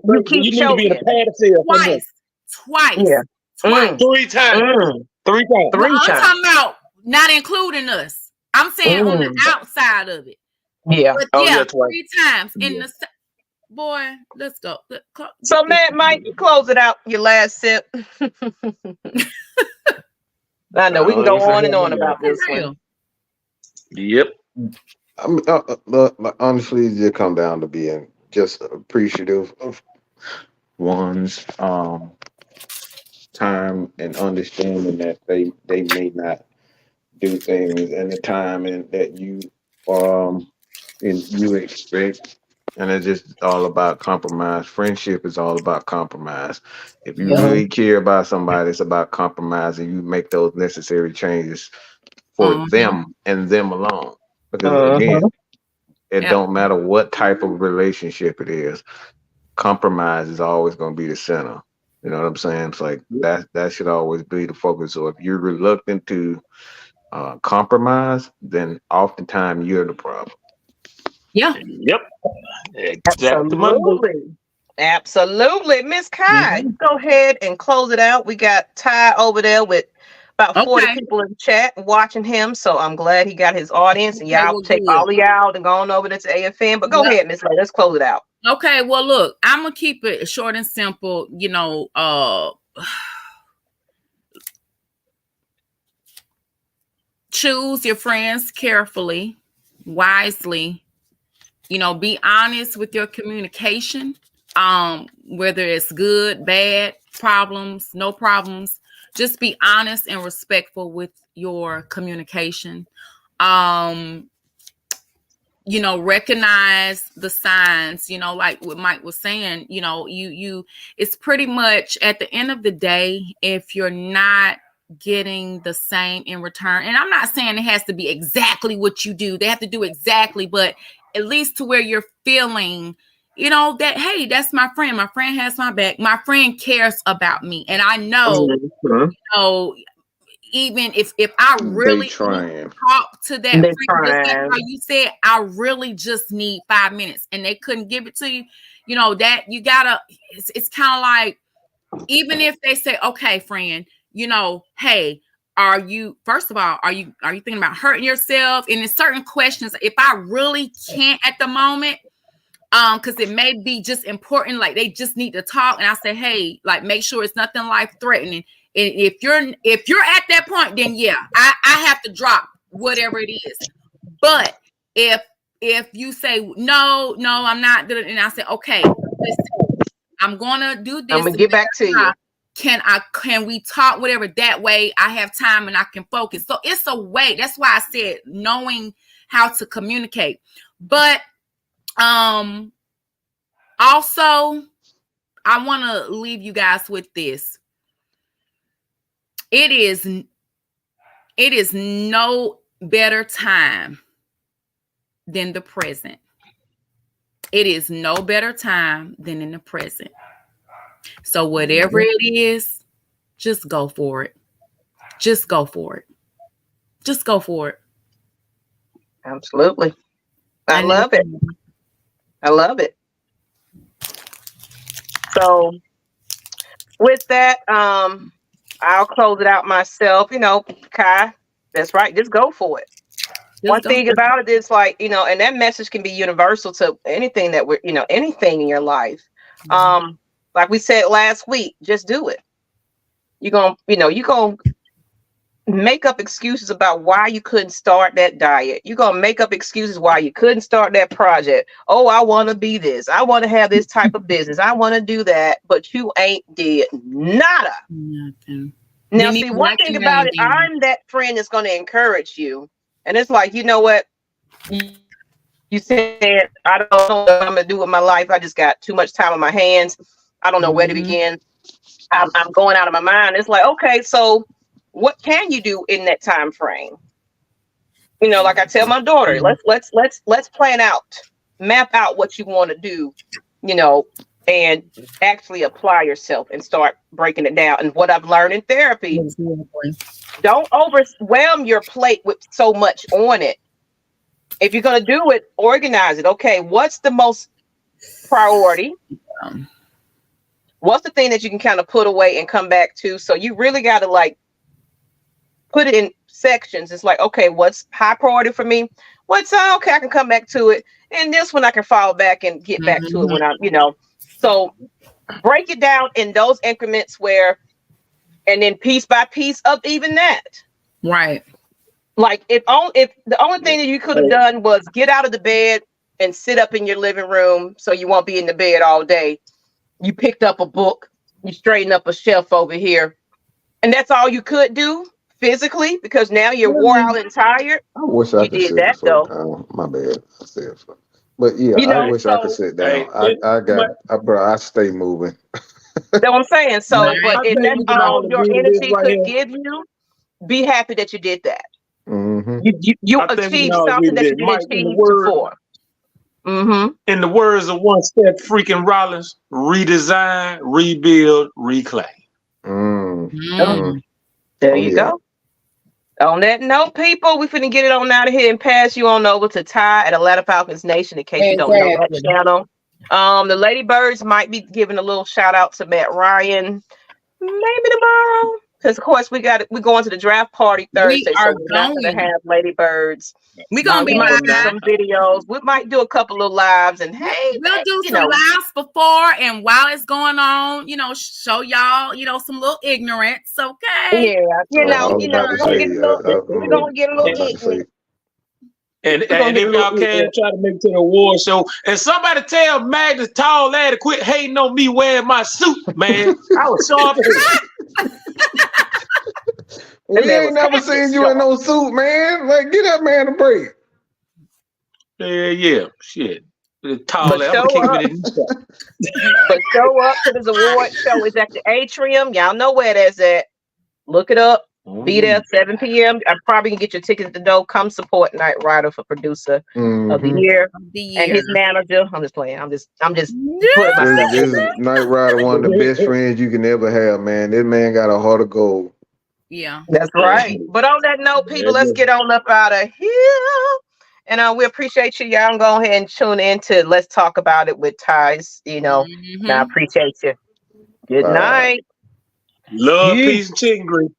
Twice. Yeah. Twice. 3 times. 3 times. I'm talking about not including us. I'm saying on the outside of it. Yeah. But 3 times in the. Boy, let's go. So, man, Mike, close it out. Your last sip. I know we can go on and on about this one. Yep. Honestly, it just come down to being just appreciative of one's time and understanding that they may not do things in the time and that you expect. And it's just all about compromise. Friendship is all about compromise. If you really care about somebody, it's about compromise, and you make those necessary changes for them and them alone. Because again, it don't matter what type of relationship it is. Compromise is always going to be the center. You know what I'm saying? It's like that should always be the focus. So if you're reluctant to compromise, then oftentimes you're the problem. Yeah. Yep. Absolutely. Miss Kai, go ahead and close it out. We got Ty over there with about 40 people in the chat watching him. So I'm glad he got his audience. And y'all take all of y'all and go on over to AFN. But go ahead, Miss Lay. Let's close it out. Okay. Well, look, I'm going to keep it short and simple. Choose your friends carefully, wisely. Be honest with your communication, whether it's good, bad, problems, no problems. Just be honest and respectful with your communication. Recognize the signs, like what Mike was saying, it's pretty much at the end of the day, if you're not getting the same in return, and I'm not saying it has to be exactly what you do, they have to do exactly, but at least to where you're feeling, that, hey, that's my friend. My friend has my back. My friend cares about me. And I know, even if I really talk to that friend, just like how you said, I really just need 5 minutes and they couldn't give it to you, that you gotta, it's kind of like, even if they say, okay, friend, hey, are you thinking about hurting yourself? And in certain questions, if I really can't at the moment, because it may be just important, like they just need to talk. And I say, hey, like make sure it's nothing life threatening. And if you're at that point, then I have to drop whatever it is. But if you say no, I'm not doing it, and I say, okay, listen, I'm gonna do this. I'm gonna get back to you. Can we talk, whatever? That way I have time and I can focus. So it's a way. That's why I said knowing how to communicate. But also I want to leave you guys with this. It is no better time than the present. It is no better time than in the present. So whatever it is, just go for it. Just go for it. Just go for it. Absolutely. I love it. I love it. So with that, I'll close it out myself. Kai, that's right. Just go for it. One thing about it is like, and that message can be universal to anything that anything in your life. Like we said last week, just do it. You're gonna make up excuses about why you couldn't start that diet. You're gonna make up excuses why you couldn't start that project. Oh, I want to be this. I want to have this type of business. I want to do that, but you ain't did nada. Nothing. Now, see, one thing about it, I'm that friend that's going to encourage you. And it's like, you know what? You said, I don't know what I'm going to do with my life. I just got too much time on my hands. I don't know where to begin. I'm going out of my mind. It's like, okay, so what can you do in that time frame? Like I tell my daughter, let's plan out, map out what you want to do, and actually apply yourself and start breaking it down. And what I've learned in therapy, don't overwhelm your plate with so much on it. If you're going to do it, organize it. Okay, what's the most priority? What's the thing that you can kind of put away and come back to? So you really got to like put it in sections. It's like, okay, what's high priority for me? What's okay, I can come back to it. And this one I can fall back and get back to it when I'm, So break it down in those increments and then piece by piece of even that. Right. Like if the only thing that you could have done was get out of the bed and sit up in your living room so you won't be in the bed all day. You picked up a book, you straightened up a shelf over here, and that's all you could do physically because now you're wore out and tired. I wish I could did sit that the though. My bad. I said so. But yeah, I wish I could sit down. I stay moving. That's what I'm saying. So, Right. but if that's all your energy could give you, be happy that you did that. You achieved something that you didn't achieve before. In the words of One Step freaking Rollins, redesign, rebuild, reclaim. There you go. On that note, people, we finna get it on out of here and pass you on over to Ty at Atlanta Falcons Nation in case you don't know that channel. The Ladybirds might be giving a little shout out to Matt Ryan maybe tomorrow. Because of course we're going to the draft party Thursday, so we're not gonna have Ladybirds. We're gonna be live some videos. We might do a couple of lives and we'll do some lives before and while it's going on, show y'all, some little ignorance, okay? Yeah, we're gonna get a little ignorant. And if y'all can try to make it to the award show, and somebody tell Maggie the tall lad to quit hating on me wearing my suit, man. I was sharp. We ain't never seen you in no suit, man. Like, get that man a break. Yeah, shit. The tall lad, I'm gonna kick him in the But show up to this award show. It's at the Atrium. Y'all know where that's at. Look it up. Be there 7 p.m. I probably can get your tickets at the door. Come support Nyght Ryder for producer of the year. And his manager. I'm just playing. I'm just putting myself. This is Nyght Ryder, one of the best friends you can ever have, man. This man got a heart of gold. Yeah. That's right. But on that note, people, let's get on up out of here. And we appreciate you. Y'all go ahead and tune in to Let's Talk About It with Ties. And I appreciate you. Good night. Love, peace, and chicken grease.